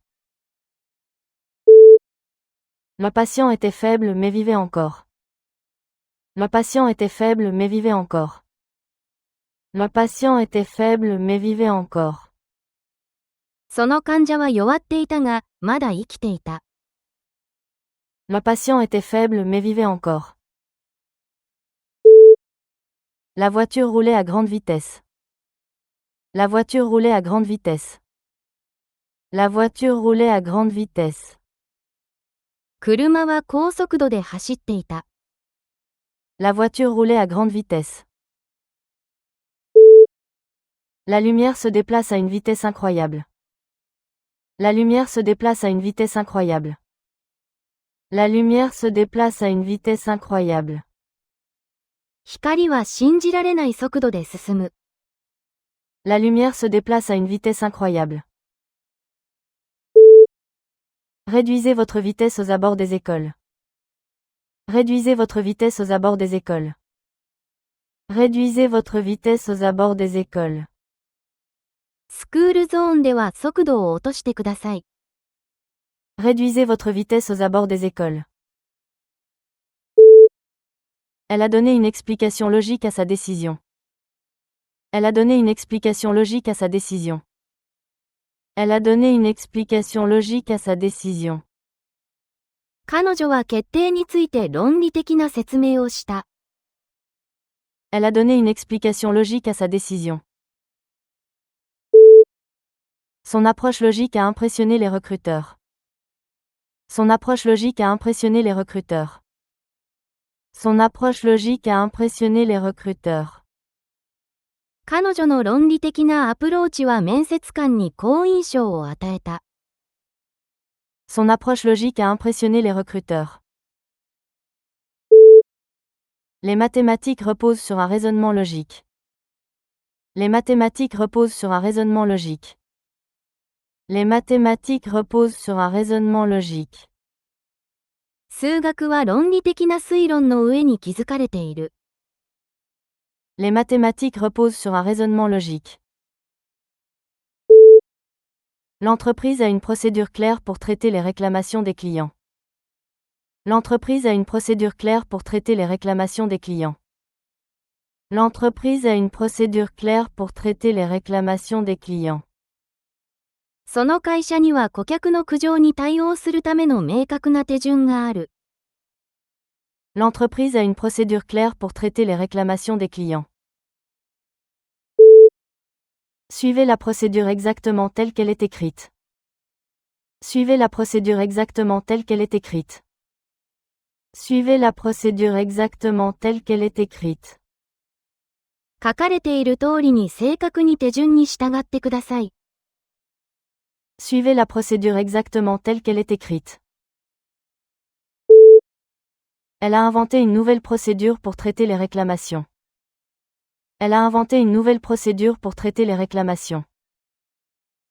Le patient était faible mais vivait encore. Le patient était faible mais vivait encore. Le patient était faible mais vivait encore. その患者は弱っていたが、まだ生きていた。Le patient était faible mais vivait encore. La voiture roulait à grande vitesse. La voiture roulait à grande vitesse. La voiture roulait à grande vitesse. 車は高速度で走っていた。La voiture roulait à grande vitesse. La lumière se déplace à une vitesse incroyable. La lumière se déplace à une vitesse incroyable. La lumière se déplace à une vitesse incroyable. 光は信じられない速度で進む。La lumière se déplace à une vitesse incroyable. Réduisez votre vitesse aux abords des écoles. Réduisez votre vitesse aux abords des écoles. Réduisez votre vitesse aux abords des écoles. スクールゾーンでは速度を落としてください。Réduisez votre vitesse aux abords des écoles. Elle a donné une explication logique à sa décision. Elle a donné une explication logique à sa décision. Elle a donné une explication logique à sa décision. 彼女は決定について論理的な説明をした。Elle a donné une explication logique à sa décision. Son approche logique a impressionné les recruteurs. Son approche logique a impressionné les recruteurs. Son approche logique a impressionné les recruteurs. 彼女の論理的なアプローチは面接官に好印象を与えた。Son approche logique a impressionné les recruteurs. Les mathématiques reposent sur un raisonnement logique. Les mathématiques reposent sur un raisonnement logique. Les mathématiques reposent sur un raisonnement logique. 数学は論理的な推論の上に築かれている。Les mathématiques reposent sur un raisonnement logique. L'entreprise a une procédure claire pour traiter les réclamations des clients. L'entreprise a une procédure claire pour traiter les réclamations des clients. L'entreprise a une procédure claire pour traiter les réclamations des clients. その会社には顧客の苦情に対応するための明確な手順がある。L'entreprise a une procédure claire pour traiter les réclamations des clients. Suivez la procédure exactement telle qu'elle est écrite. Suivez la procédure exactement telle qu'elle est écrite. Suivez la procédure exactement telle qu'elle est écrite. 書かれている通りに正確に手順に従ってください。Suivez la procédure exactement telle qu'elle est écrite. Elle a inventé une nouvelle procédure pour traiter les réclamations. Elle a inventé une nouvelle procédure pour traiter les réclamations.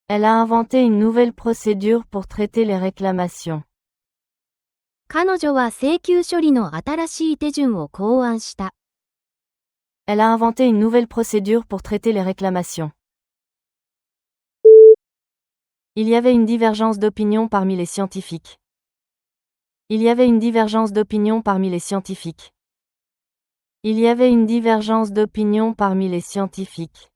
Elle a inventé une nouvelle procédure pour traiter les réclamations. 彼女は請求処理の新しい手順を考案した。Elle a inventé une nouvelle procédure pour traiter les réclamations. Il y avait une divergence d'opinion parmi les scientifiques. Il y avait une divergence d'opinion parmi les scientifiques. Il y avait une divergence d'opinion parmi les scientifiques.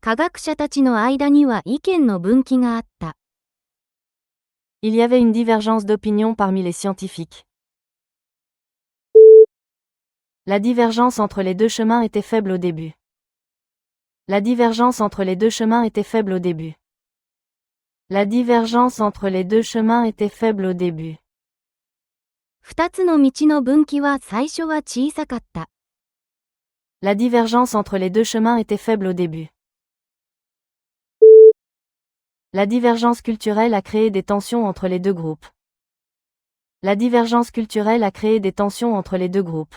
科学者たちの間には意見の分岐があった。Il y avait une divergence d'opinion parmi les scientifiques. La divergence entre les deux chemins était faible au début. La divergence entre les deux chemins était faible au début. La divergence entre les deux chemins était faible au début. 二つの道の分岐は最初は小さかった。La divergence entre les deux chemins était faible au début. La divergence culturelle a créé des tensions entre les deux groupes. La divergence culturelle a créé des tensions entre les deux groupes.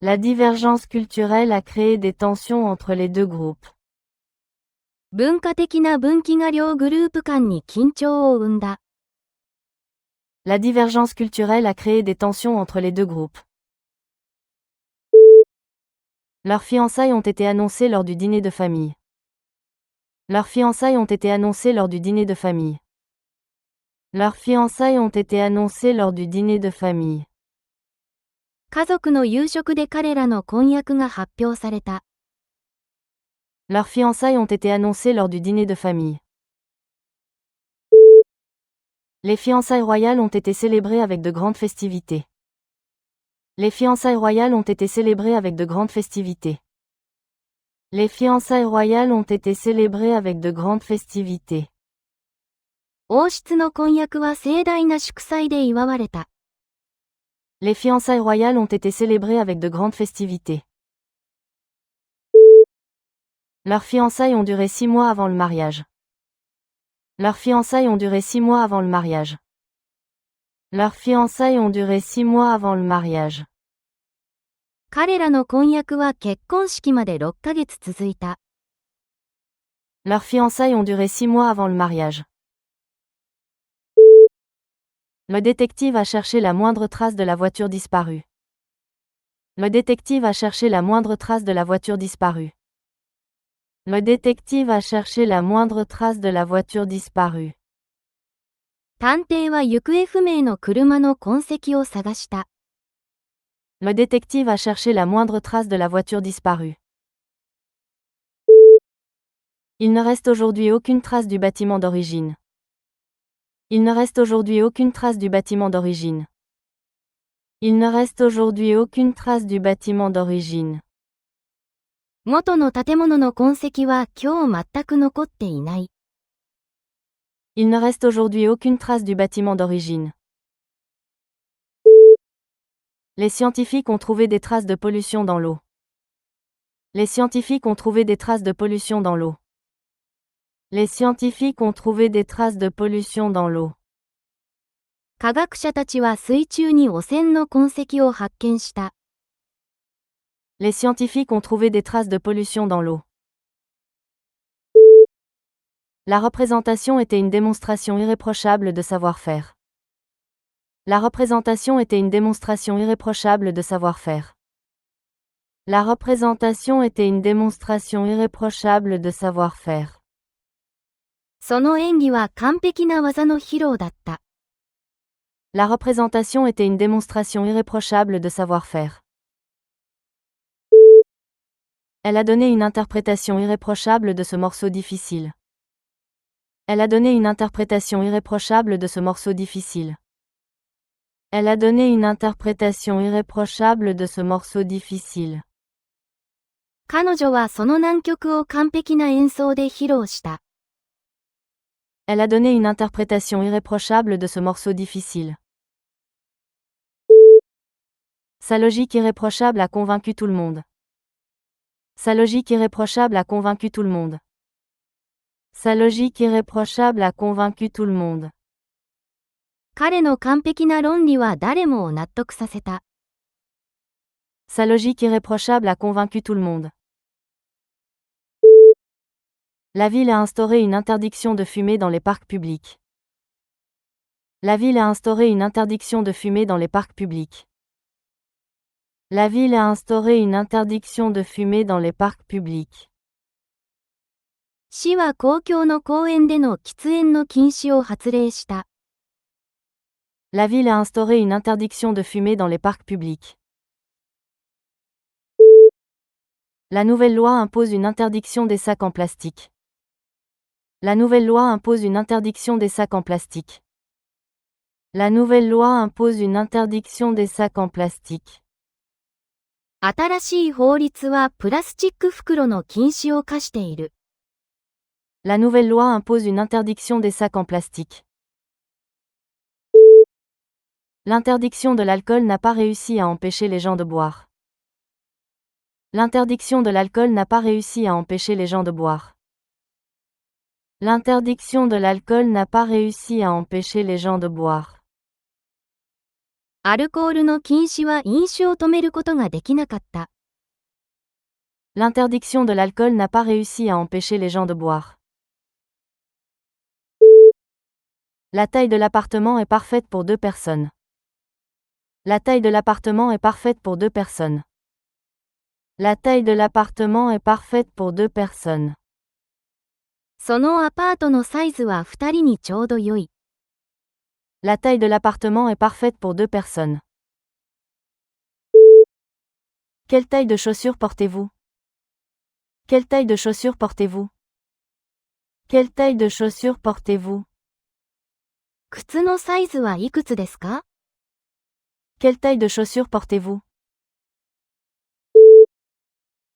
La divergence culturelle a créé des tensions entre les deux groupes. 文化的な分岐が両グループ間に緊張を生んだ。La divergence culturelle a créé des tensions entre les deux groupes. Leurs fiançailles ont été annoncées lors du dîner de famille. Leurs fiançailles ont été annoncées lors du dîner de famille. Leurs fiançailles ont été annoncées lors du dîner de famille. 家族の夕食で彼らの婚約が発表された。Leurs fiançailles ont été annoncées lors du dîner de famille. Les fiançailles royales ont été célébrées avec de grandes festivités. Les fiançailles royales ont été célébrées avec de grandes festivités. Les fiançailles royales ont été célébrées avec de grandes festivités. 王室の婚約は盛大な祝祭で祝われた。Les fiançailles royales ont été célébrées avec de grandes festivités. Leurs fiançailles ont duré 6 mois avant le mariage. Leurs fiançailles ont duré 6 mois avant le mariage. Leurs fiançailles ont duré 6 mois avant le mariage. 彼らの婚約は結婚式まで6ヶ月続いた。Leurs fiançailles ont duré 6 mois avant le mariage. Le détective a cherché la moindre trace de la voiture disparue. Le détective a cherché la moindre trace de la voiture disparue. Le détective a cherché la moindre trace de la voiture disparue. 探偵は行方不明の車の痕跡を探した。Le détective a cherché la moindre trace de la voiture disparue. Il ne reste aujourd'hui aucune trace du bâtiment d'origine. Il ne reste aujourd'hui aucune trace du bâtiment d'origine. Il ne reste aujourd'hui aucune trace du bâtiment d'origine. 元の建物の痕跡は今日全く残っていない。Il ne reste aujourd'hui aucune trace du bâtiment d'origine. Les scientifiques ont trouvé des traces de pollution dans l'eau. Les scientifiques ont trouvé des traces de pollution dans l'eau. Les scientifiques ont trouvé des traces de pollution dans l'eau. 科学者たちは水中に汚染の痕跡を発見した。Les scientifiques ont trouvé des traces de pollution dans l'eau. La représentation était une démonstration irréprochable de savoir-faire. La représentation était une démonstration irréprochable de savoir-faire. La représentation était une démonstration irréprochable de savoir-faire. その演技は完璧な技の披露だった。La représentation était une démonstration irréprochable de savoir-faire. Elle a donné une interprétation irréprochable de ce morceau difficile. Elle a donné une interprétation irréprochable de ce morceau difficile. Elle a donné une interprétation irréprochable de ce morceau difficile. 彼女はその難曲を完璧な演奏で披露した。Elle a donné une interprétation irréprochable de ce morceau difficile. Sa logique irréprochable a convaincu tout le monde. Sa logique irréprochable a convaincu tout le monde. Sa logique irréprochable a convaincu tout le monde. 彼の完璧な論理は誰もを納得させた。Sa logique irréprochable a convaincu tout le monde. La ville a instauré une interdiction de fumer dans les parcs publics. La ville a instauré une interdiction de fumer dans les parcs publics. La ville a instauré une interdiction de fumer dans les parcs publics. 市は公共の公園での喫煙の禁止を発令した。La ville a instauré une interdiction de fumer dans les parcs publics. La nouvelle loi impose une interdiction des sacs en plastique. La nouvelle loi impose une interdiction des sacs en plastique. La nouvelle loi impose une interdiction des sacs en plastique. 新しい法律はプラスチック袋の禁止を課している。La nouvelle loi impose une interdiction des sacs en plastique. L'interdiction de l'alcool n'a pas réussi à empêcher les gens de boire. L'interdiction de l'alcool n'a pas réussi à empêcher les gens de boire. L'interdiction de l'alcool n'a pas réussi à empêcher les gens de boire. アルコールの禁止は飲酒を止めることができなかった。L'interdiction de l'alcool n'a pas réussi à empêcher les gens de boire. La taille de l'appartement est parfaite pour 2 personnes. La taille de l'appartement est parfaite pour 2 personnes. La taille de l'appartement est parfaite pour 2 personnes. そのアパートのサイズは2人にちょうど良い。La taille de l'appartement est parfaite pour 2 personnes. Quelle taille de chaussures portez-vous? Quelle taille de chaussures portez-vous? Quelle taille de chaussures portez-vous? 靴のサイズはいくつですか？ Quelle taille de chaussures portez-vous?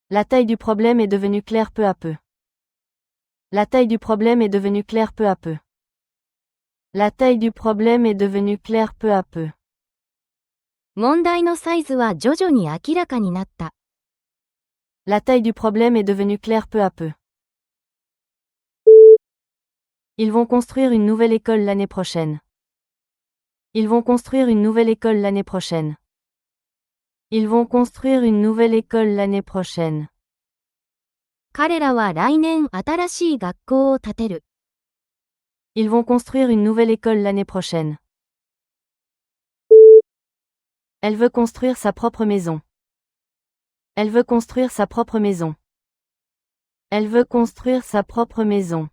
La taille du problème est devenue claire peu à peu. La taille du problème est devenue claire peu à peu. La taille du problème est devenue claire peu à peu. 問題のサイズは徐々に明らかになった。La taille du problème est devenue claire peu à peu. Ils vont construire une nouvelle école l'année prochaine. Ils vont construire une nouvelle école l'année prochaine. Ils vont construire une nouvelle école l'année prochaine. 彼らは来年新しい学校を建てる。Ils vont construire une nouvelle école l'année prochaine. Elle veut construire sa propre maison. Elle veut construire sa propre maison. Elle veut construire sa propre maison.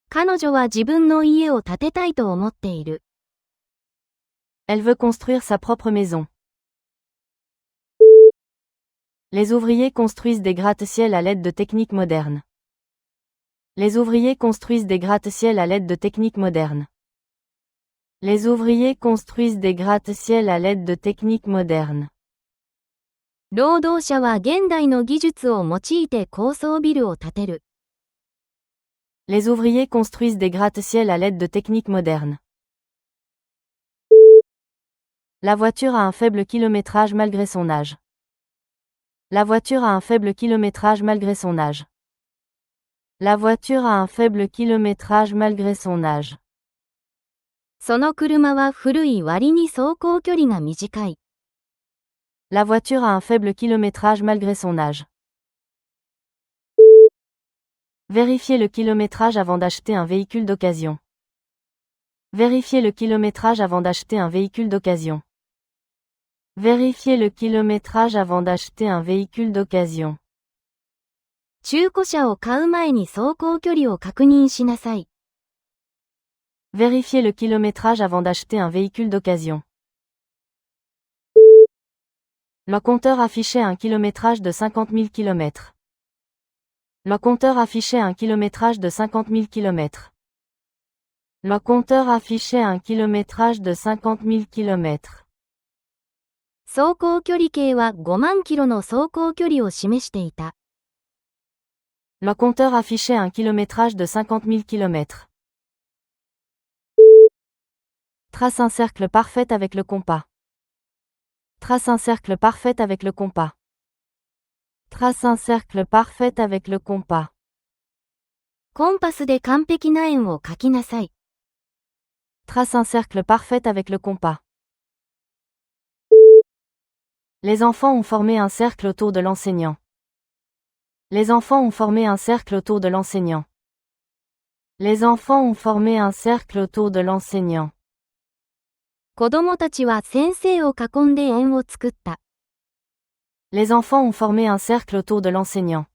彼女は自分の家を建てたいと思っている。Elle veut construire sa propre maison. Les ouvriers construisent des gratte-ciel à l'aide de techniques modernes. Les ouvriers construisent des gratte-ciel à l'aide de techniques modernes. Les ouvriers construisent des gratte-ciel à l'aide de techniques modernes. 労働者は現代の技術を用いて高層ビルを建てる。Les ouvriers construisent des gratte-ciel à l'aide de techniques modernes. La voiture a un faible kilométrage malgré son âge. La voiture a un faible kilométrage malgré son âge. La voiture a un faible kilométrage malgré son âge. その車は古い割に走行距離が短い。La voiture a un faible kilométrage malgré son âge. Vérifiez le kilométrage avant d'acheter un véhicule d'occasion. Vérifiez le kilométrage avant d'acheter un véhicule d'occasion. Vérifiez le kilométrage avant d'acheter un véhicule d'occasion. 中古車を買う前に走行距離を確認しなさい。Vérifiez le kilométrage avant d'acheter un véhicule d'occasion. Le compteur affichait un kilométrage de 50 000 km. Le compteur affichait un kilométrage de 50 000 km. Le compteur affichait un kilométrage de 50 000 km. 走行距離計は5万キロの走行距離を示していた。Le compteur affichait un kilométrage de 50 000 km. Trace un cercle parfait avec le compas. Trace un cercle parfait avec le compas. Trace un cercle parfait avec le compas. コンパスで完璧な円を描きなさい。Trace un cercle parfait avec le compas. Les enfants ont formé un cercle autour de l'enseignant. Les enfants ont formé un cercle autour de l'enseignant. Les enfants ont formé un cercle autour de l'enseignant. 子供たちは先生を囲んで円を作った。Les enfants ont formé un cercle autour de l'enseignant.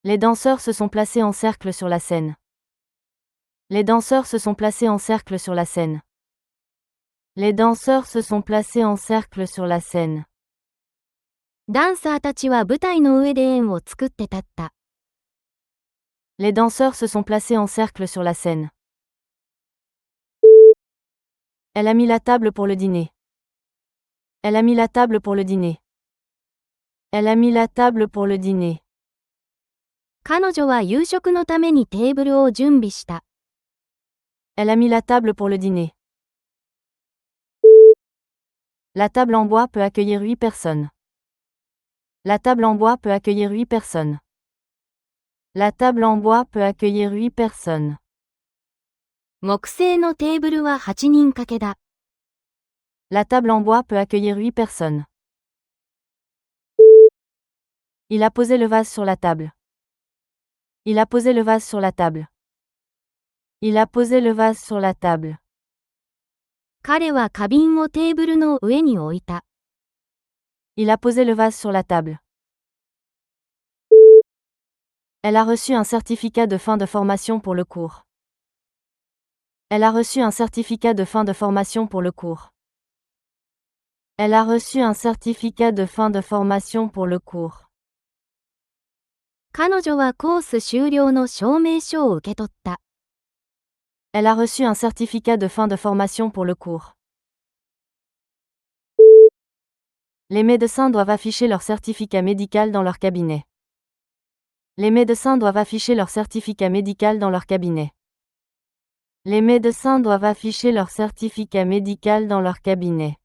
Les danseurs se sont placés en cercle sur la scène. Les danseurs se sont placés en cercle sur la scène. Les danseurs se sont placés en cercle sur la scène. ダンサーたちは舞台の上で円を作って立った。Les danseurs se sont placés en cercle sur la scène. Elle a mis la table pour le dîner. Elle a mis la table pour le dîner. Elle a mis la table pour le dîner. 彼女は夕食のためにテーブルを準備した。Elle a mis la table pour le dîner. La table en bois peut accueillir 8 personnes. La table en bois peut accueillir 8 personnes. La table en bois peut accueillir 8 personnes. 木製のテーブルは8人掛けだ。La table en bois peut accueillir 8 personnes. Il a posé le vase sur la table. Il a posé le vase sur la table. Il a posé le vase sur la table. 彼は花瓶をテーブルの上に置いた。Il a posé le vase sur la table. Elle a reçu un certificat de fin de formation pour le cours. Elle a reçu un certificat de fin de formation pour le cours. Elle a reçu un certificat de fin de formation pour le cours. 彼女はコース終了の証明書を受け取った。Elle a reçu un certificat de fin de formation pour le cours. Les médecins doivent afficher leur certificat médical dans leur cabinet. Les médecins doivent afficher leur certificat médical dans leur cabinet. Les médecins doivent afficher leur certificat médical dans leur cabinet.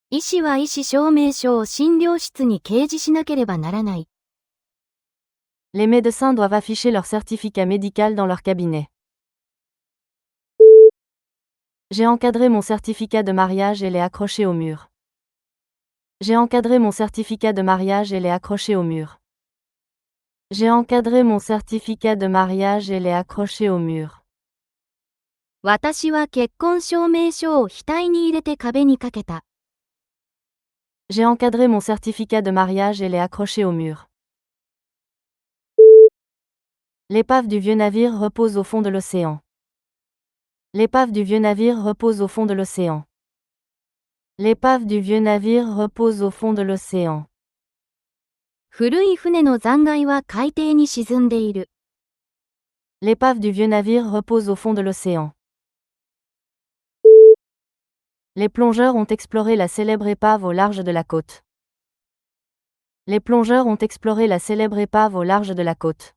医師は医師証明書を診療室に掲示しなければならない。Les médecins doivent afficher leur certificat médical dans leur cabinet. J'ai encadré mon certificat de mariage et l'ai accroché au mur. J'ai encadré mon certificat de mariage et l'ai accroché au mur. J'ai encadré mon certificat de mariage et l'ai accroché au mur. 私は結婚証明書を額に入れて壁にかけた。J'ai encadré mon certificat de mariage et l'ai accroché au mur. L'épave du vieux navire repose au fond de l'océan. L'épave du vieux navire repose au fond de l'océan. L'épave du vieux navire repose au fond de l'océan. 古い船の残骸は海底に沈んでいる。L'épave du vieux navire repose au fond de l'océan. Les plongeurs ont exploré la célèbre épave au large de la côte. Les plongeurs ont exploré la célèbre épave au large de la côte.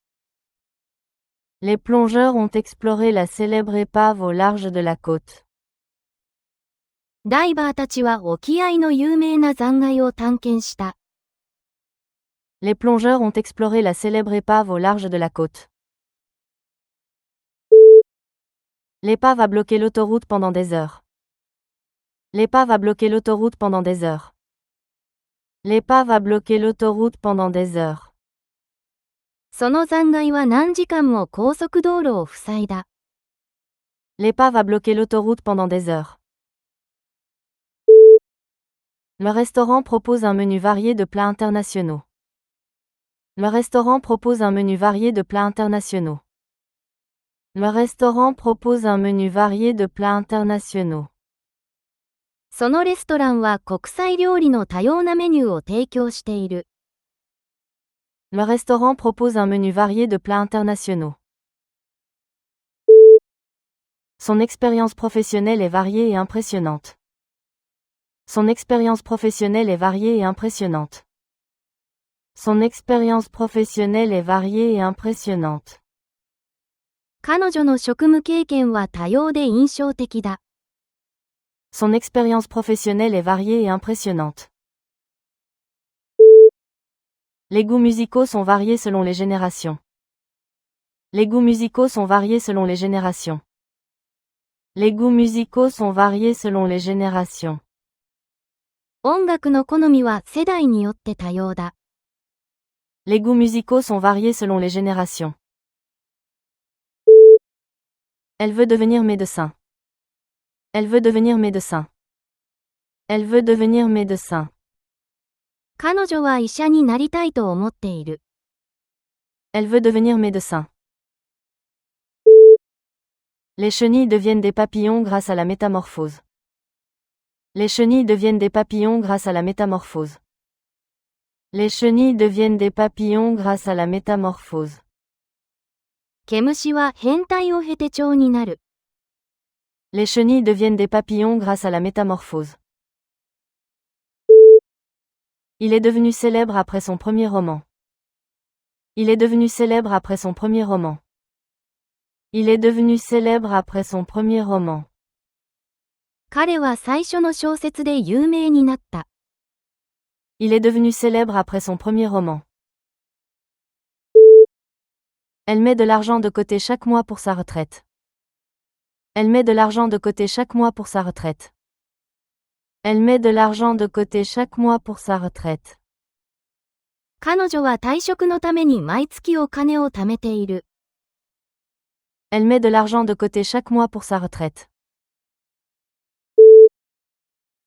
Les plongeurs ont exploré la célèbre épave au large de la côte. ダイバーたちは沖合の有名な残骸を探検した。Les plongeurs ont exploré la célèbre épave au large de la côte. L'épave a bloqué l'autoroute pendant des heures. L'épave a bloqué l'autoroute pendant des heures. L'épave a bloqué l'autoroute pendant des heures. その残骸は何時間も高速道路を塞いだ。L'épave a bloqué l'autoroute pendant des heures. Le restaurant propose un menu varié de plats internationaux. Le restaurant propose un menu varié de plats internationaux. Le restaurant propose un menu varié de plats internationaux. そのレストランは国際料理の多様なメニューを提供している。Le restaurant propose un menu varié de plats internationaux. Son expérience professionnelle est variée et impressionnante. Son expérience professionnelle est variée et impressionnante. Son expérience professionnelle est variée et impressionnante. 彼女の職務経験は多様で印象的だ。Son expérience professionnelle est variée et impressionnante. Les goûts musicaux sont variés selon les générations. Les goûts musicaux sont variés selon les générations. Les goûts musicaux sont variés selon les générations. 音楽の好みは世代によって多様だ。Les goûts musicaux sont variés selon les générations. Elle veut devenir médecin. Elle veut devenir médecin. Elle veut devenir médecin. 彼女は医者になりたいと思っている。Elle veut devenir médecin. Les chenilles deviennent des papillons grâce à la métamorphose. Les chenilles deviennent des papillons grâce à la métamorphose. Les chenilles deviennent des papillons grâce à la métamorphose. 毛虫は変態を経て蝶になる。Les chenilles deviennent des papillons grâce à la métamorphose. Il est devenu célèbre après son premier roman. Il est devenu célèbre après son premier roman. Il est devenu célèbre après son premier roman. 彼は最初の小説で有名になった。Il est devenu célèbre après son premier roman. Elle met de l'argent de côté chaque mois pour sa retraite. Elle met de l'argent de côté chaque mois pour sa retraite. Elle met de l'argent de côté chaque mois pour sa retraite. 彼女は退職のために毎月お金を貯めている。Elle met de l'argent de côté chaque mois pour sa retraite.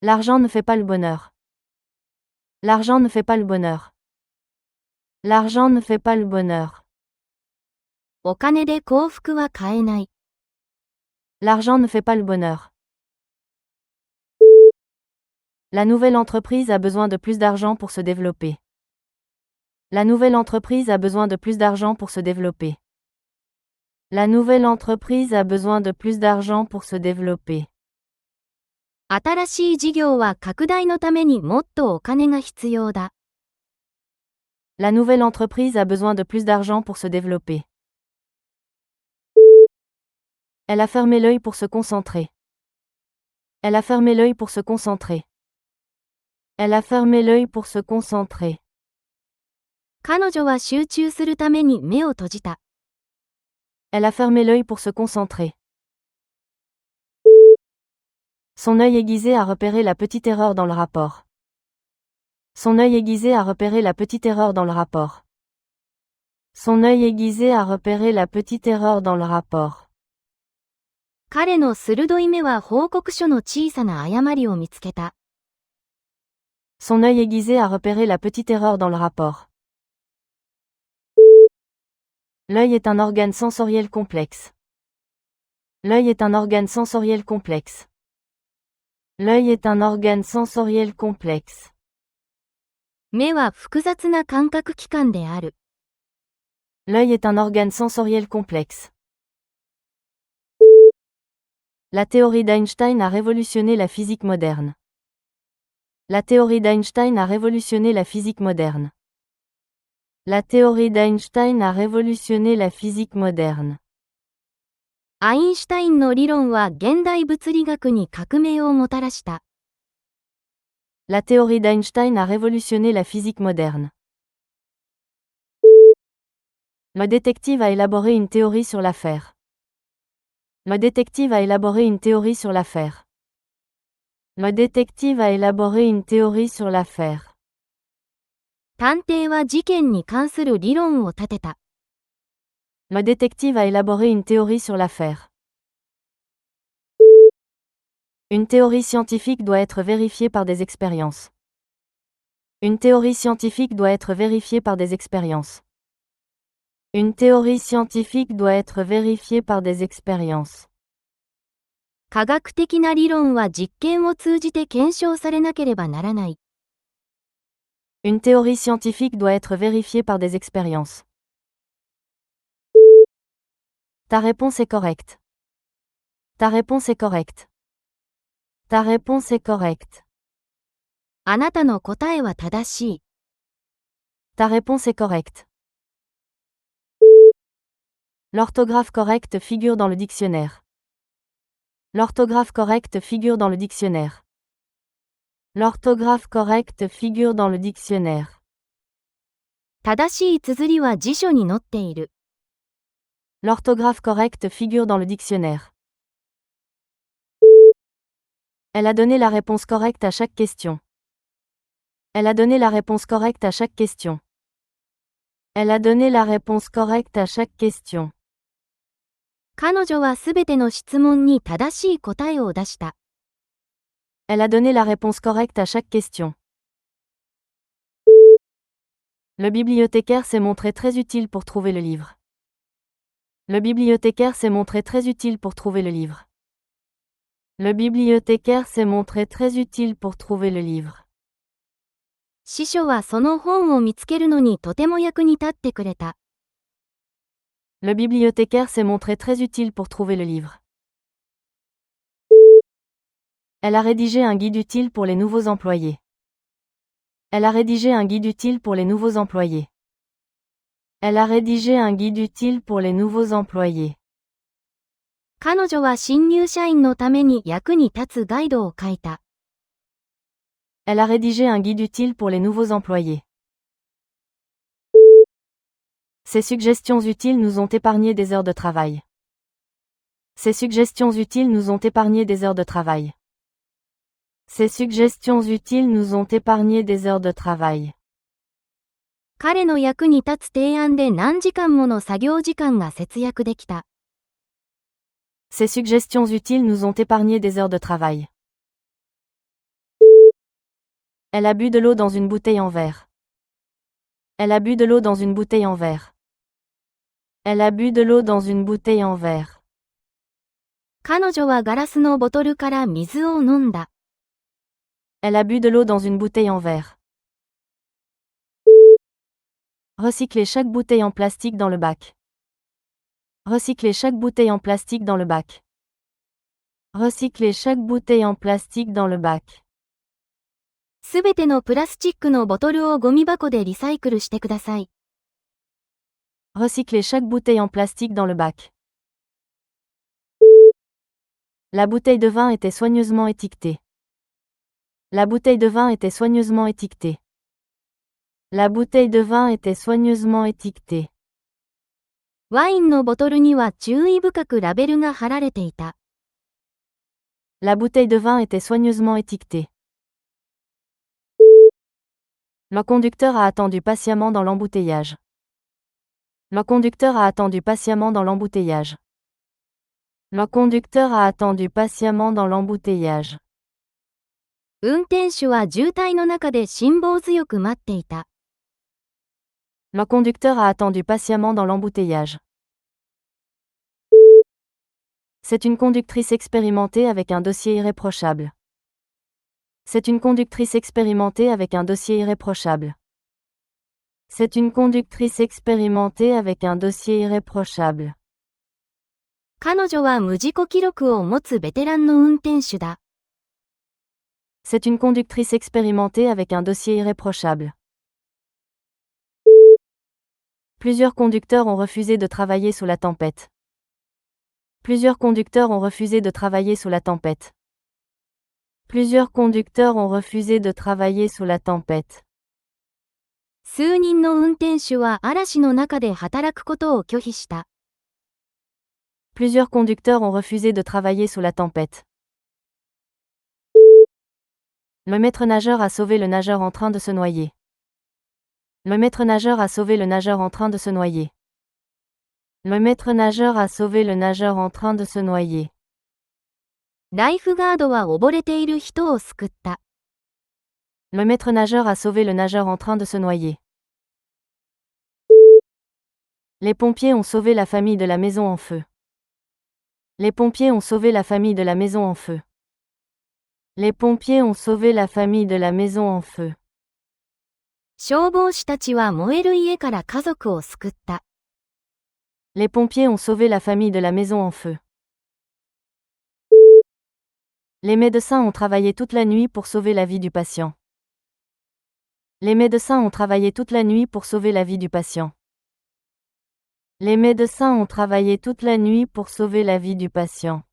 L'argent ne fait pas le bonheur. L'argent ne fait pas le bonheur. L'argent ne fait pas le bonheur. お金で幸福は買えない。L'argent ne fait pas le bonheur. La nouvelle entreprise a besoin de plus d'argent pour se développer. La nouvelle entreprise a besoin de plus d'argent pour se développer. La nouvelle entreprise a besoin de plus d'argent pour se développer. 新しい事業は拡大のためにもっとお金が必要だ。La nouvelle entreprise a besoin de plus d'argent pour se développer. Elle a fermé l'œil pour se concentrer. Elle a fermé l'œil pour se concentrer. Elle a fermé l'œil pour se concentrer. 彼女は集中するために目を閉じた。Elle a fermé l'œil pour se concentrer. Son œil aiguisé a repéré la petite erreur dans le rapport. Son œil aiguisé a repéré la petite erreur dans le rapport. Son œil aiguisé a repéré la petite erreur dans le rapport. 彼の鋭い目は報告書の小さな誤りを見つけた。Son œil aiguisé a repéré la petite erreur dans le rapport. L'œil est un organe sensoriel complexe. L'œil est un organe sensoriel complexe. L'œil est un organe sensoriel complexe. 目は複雑な感覚器官である。L'œil est un organe sensoriel complexe. La théorie d'Einstein a révolutionné la physique moderne. La théorie d'Einstein a révolutionné la physique moderne. La théorie d'Einstein a révolutionné la physique moderne. アインシュタインの理論は現代物理学に革命をもたらした。La théorie d'Einstein a révolutionné la physique moderne. Le détective a élaboré une théorie sur l'affaire. Le détective a élaboré une théorie sur l'affaire. Le détective a élaboré une théorie sur l'affaire. 探偵は事件に関する理論を立てた。Le détective a élaboré une théorie sur l'affaire. Une théorie scientifique doit être vérifiée par des expériences. Une théorie scientifique doit être vérifiée par des expériences. Une théorie scientifique doit être vérifiée par des expériences. 科学的な理論は実験を通じて検証されなければならない。Une théorie scientifique doit être vérifiée par des expériences. Ta réponse est correcte. Ta réponse est correcte. Ta réponse est correcte. あなたの答えは正しい。Ta réponse est correcte. L'orthographe correcte figure dans le dictionnaire. L'orthographe correcte figure dans le dictionnaire. L'orthographe correcte figure dans le dictionnaire. 正しい綴りは辞書に載っている。L'orthographe correcte figure dans le dictionnaire. Elle a donné la réponse correcte à chaque question. Elle a donné la réponse correcte à chaque question. Elle a donné la réponse correcte à chaque question. 彼女はすべての質問に正しい答えを出した。Elle a donné la réponse correcte à chaque question. Le bibliothécaire s'est montré très utile pour trouver le livre. Le bibliothécaire s'est montré très utile pour trouver le livre. Le bibliothécaire s'est montré très utile pour trouver le livre. 司書はその本を見つけるのにとても役に立ってくれた。Le bibliothécaire s'est montré très utile pour trouver le livre. Elle a rédigé un guide utile pour les nouveaux employés. Elle a rédigé un guide utile pour les nouveaux employés. Elle a rédigé un guide utile pour les nouveaux employés. 彼女は新入社員のために役に立つガイドを書いた。Elle a rédigé un guide utile pour les nouveaux employés. Ces suggestions utiles nous ont épargné des heures de travail. Ces suggestions utiles nous ont épargné des heures de travail. Ces suggestions utiles nous ont épargné des heures de travail. 彼の役に立つ提案で何時間もの作業時間が節約できた。Ces suggestions utiles nous ont épargné des heures de travail. Elle a bu de l'eau dans une bouteille en verre. Elle a bu de l'eau dans une bouteille en verre. Elle a bu de l'eau dans une bouteille en verre. 彼女はガラスのボトルから水を飲んだ。Elle a bu de l'eau dans une bouteille en verre. Recycler chaque bouteille en plastique dans le bac. Recycler chaque bouteille en plastique dans le bac. Recycler chaque bouteille en plastique dans le bac. すべてのプラスチックのボトルをゴミ箱でリサイクルしてください。Recycler chaque bouteille en plastique dans le bac. La bouteille de vin était soigneusement étiquetée. La bouteille de vin était soigneusement étiquetée. La bouteille de vin était soigneusement étiquetée. ワインのボトルには注意深くラベルが貼られていた。La bouteille de vin était soigneusement étiquetée. Le conducteur a attendu patiemment dans l'embouteillage. Le conducteur a attendu patiemment dans l'embouteillage. Le conducteur a attendu patiemment dans l'embouteillage. 運転手は渋滞の中で辛抱強く待っていた。Le conducteur a attendu patiemment dans l'embouteillage. C'est une conductrice expérimentée avec un dossier irréprochable. C'est une conductrice expérimentée avec un dossier irréprochable. C'est une conductrice expérimentée avec un dossier irréprochable. 彼女は無事故記録を持つベテランの運転手だ。C'est une conductrice expérimentée avec un dossier irréprochable. Plusieurs conducteurs ont refusé de travailler sous la tempête. Plusieurs conducteurs ont refusé de travailler sous la tempête. Plusieurs conducteurs ont refusé de travailler sous la tempête. 数人の運転手は嵐の中で働くことを拒否した。Plusieurs conducteurs ont refusé de travailler sous la tempête. Le maître nageur a sauvé le nageur en train de se noyer. Le maître nageur a sauvé le nageur en train de se noyer. Le maître nageur a sauvé le nageur en train de se noyer. ライフガードは溺れている人を救った。Le maître nageur a sauvé le nageur en train de se noyer. Les pompiers ont sauvé la famille de la maison en feu. Les pompiers ont sauvé la famille de la maison en feu. Les pompiers ont sauvé la famille de la maison en feu. 消防士たちは燃える家から家族を救った。Les pompiers ont sauvé la famille de la maison en feu. Les médecins ont travaillé toute la nuit pour sauver la vie du patient. Les médecins ont travaillé toute la nuit pour sauver la vie du patient. Les médecins ont travaillé toute la nuit pour sauver la vie du patient.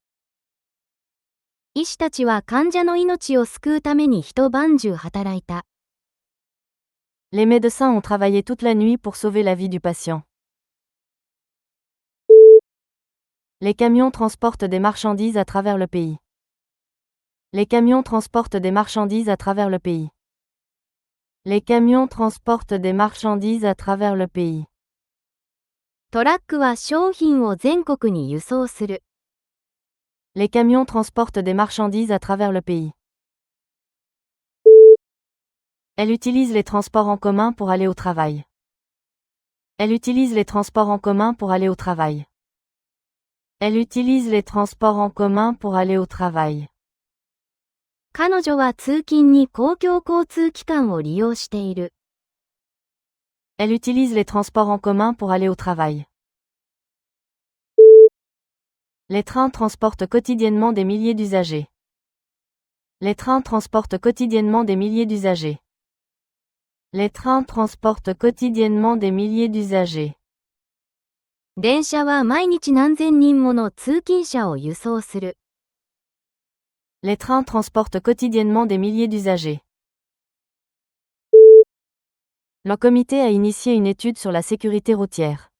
医師たちは患者の命を救うために一晩中働いた。Les médecins ont travaillé toute la nuit pour sauver la vie du patient. Les camions transportent des marchandises à travers le pays. Les camions transportent des marchandises à travers le pays. Les camions transportent des marchandises à travers le pays. トラックは商品を全国に輸送する。Les camions transportent des marchandises à travers le pays. Elle utilise les transports en commun pour aller au travail. Elle utilise les transports en commun pour aller au travail. Elle utilise les transports en commun pour aller au travail. 彼女は通勤に公共交通機関を利用している。Elle utilise les transports en commun pour aller au travail. Les trains transportent quotidiennement des milliers d'usagers. Les trains transportent quotidiennement des milliers d'usagers. Les trains transportent quotidiennement des milliers d'usagers. 電車は毎日何千人もの通勤者を輸送する。Les trains transportent quotidiennement des milliers d'usagers. Le comité a initié une étude sur la sécurité routière.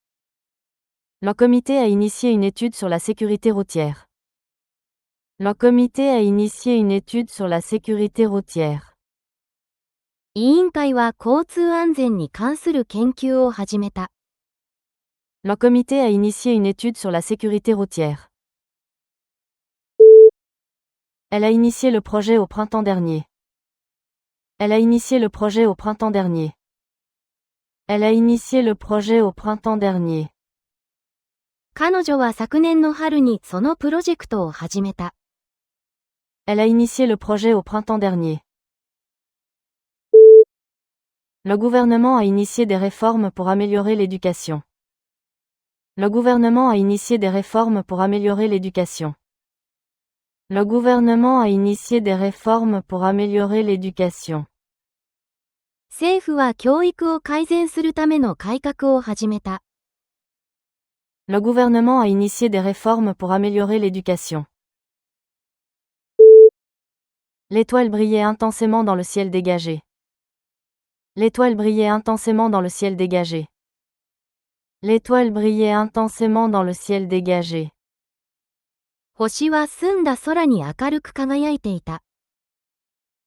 Le comité a initié une étude sur la sécurité routière. Le comité a initié une étude sur la sécurité routière. 委員会は交通安全に関する研究を始めた。Le comité a initié une étude sur la sécurité routière. Elle a initié le projet au printemps dernier. Elle a initié le projet au printemps dernier. Elle a initié le projet au printemps dernier. 彼女は昨年の春にそのプロジェクトを始めた。Elle a initié le projet au printemps dernier. Le gouvernement a initié des réformes pour améliorer l'éducation. Le gouvernement a initié des réformes pour améliorer l'éducation. Le gouvernement a initié des réformes pour améliorer l'éducation. 政府は教育を改善するための改革を始めた。Le gouvernement a initié des réformes pour améliorer l'éducation. L'étoile brillait intensément dans le ciel dégagé. L'étoile brillait intensément dans le ciel dégagé. L'étoile brillait intensément dans le ciel dégagé. 星は澄んだ空に明るく輝いていた。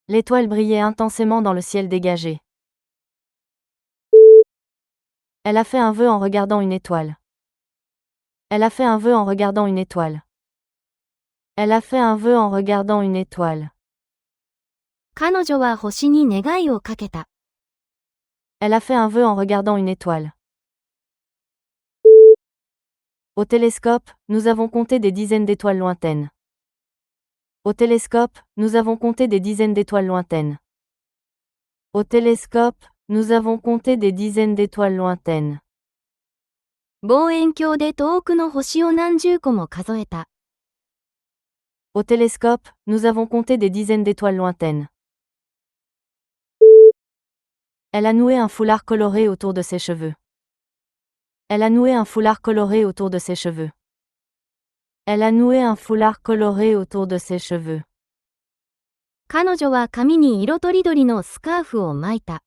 L'étoile brillait intensément dans le ciel dégagé. Elle a fait un vœu en regardant une étoile. Elle a fait un vœu en regardant une étoile. Elle a fait un vœu en regardant une étoile. 彼女は星に願いをかけた。Elle a fait un vœu en regardant une étoile. Au télescope, nous avons compté des dizaines d'étoiles lointaines. Au télescope, nous avons compté des dizaines d'étoiles lointaines. Au télescope, nous avons compté des dizaines d'étoiles lointaines. 望遠鏡で遠くの星を何十個も数えた。Au télescope, nous avons compté des dizaines d'étoiles lointaines. Elle a noué un foulard coloré autour de ses cheveux. Elle a noué un foulard coloré autour de ses cheveux. Elle a noué un foulard coloré autour de ses cheveux. 彼女は髪に色とりどりのスカーフを巻いた。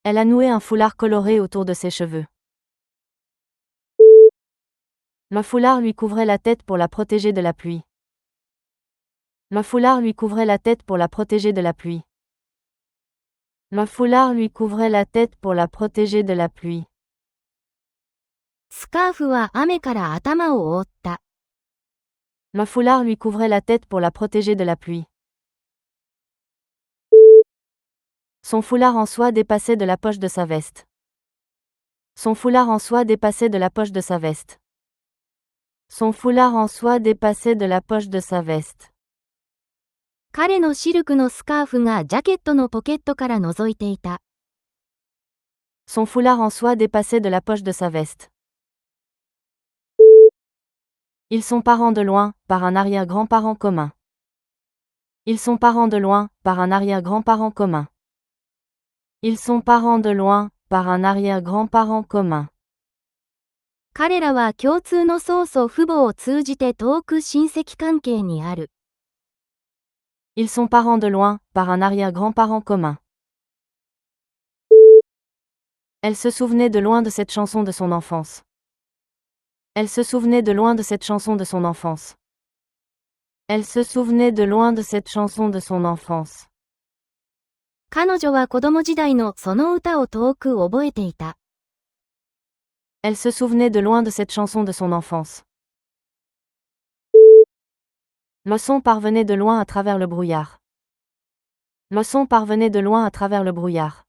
Elle a noué un foulard coloré autour de ses cheveux. Le foulard lui couvrait la tête pour la protéger de la pluie. Le foulard lui couvrait la tête pour la protéger de la pluie. Le foulard lui couvrait la tête pour la protéger de la pluie. スカーフは雨から頭を覆った。Le foulard lui couvrait la tête pour la protéger de la pluie. Son foulard en soie dépassait de la poche de sa veste. Son foulard en soie dépassait de la poche de sa veste. Son foulard en soie dépassait de la poche de sa veste. 彼のシルクのスカーフがジャケットのポケットから覗いていた。Son foulard en soie dépassait de la poche de sa veste. Ils sont parents de loin, par un arrière-grand-parent commun. Ils sont parents de loin, par un arrière-grand-parent commun. Ils sont parents de loin, par un arrière-grand-parent commun. 彼らは共通の曽祖父母を通じて遠く親戚関係にある。Ils sont parents de loin, par un arrière-grand-parent commun. Elle se souvenait de loin de cette chanson de son enfance. Elle se souvenait de loin de cette chanson de son enfance. Elle se souvenait de loin de cette chanson de son enfance. 彼女は子供時代のその歌を遠く覚えていた。Elle se souvenait de loin de cette chanson de son enfance. Le son parvenait de loin à travers le brouillard. Le son parvenait de loin à travers le brouillard.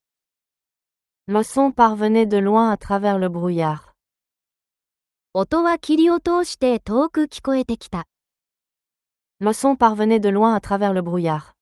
Le son parvenait de loin à travers le brouillard. 音は霧を通して遠く聞こえてきた。Le son parvenait de loin à travers le brouillard.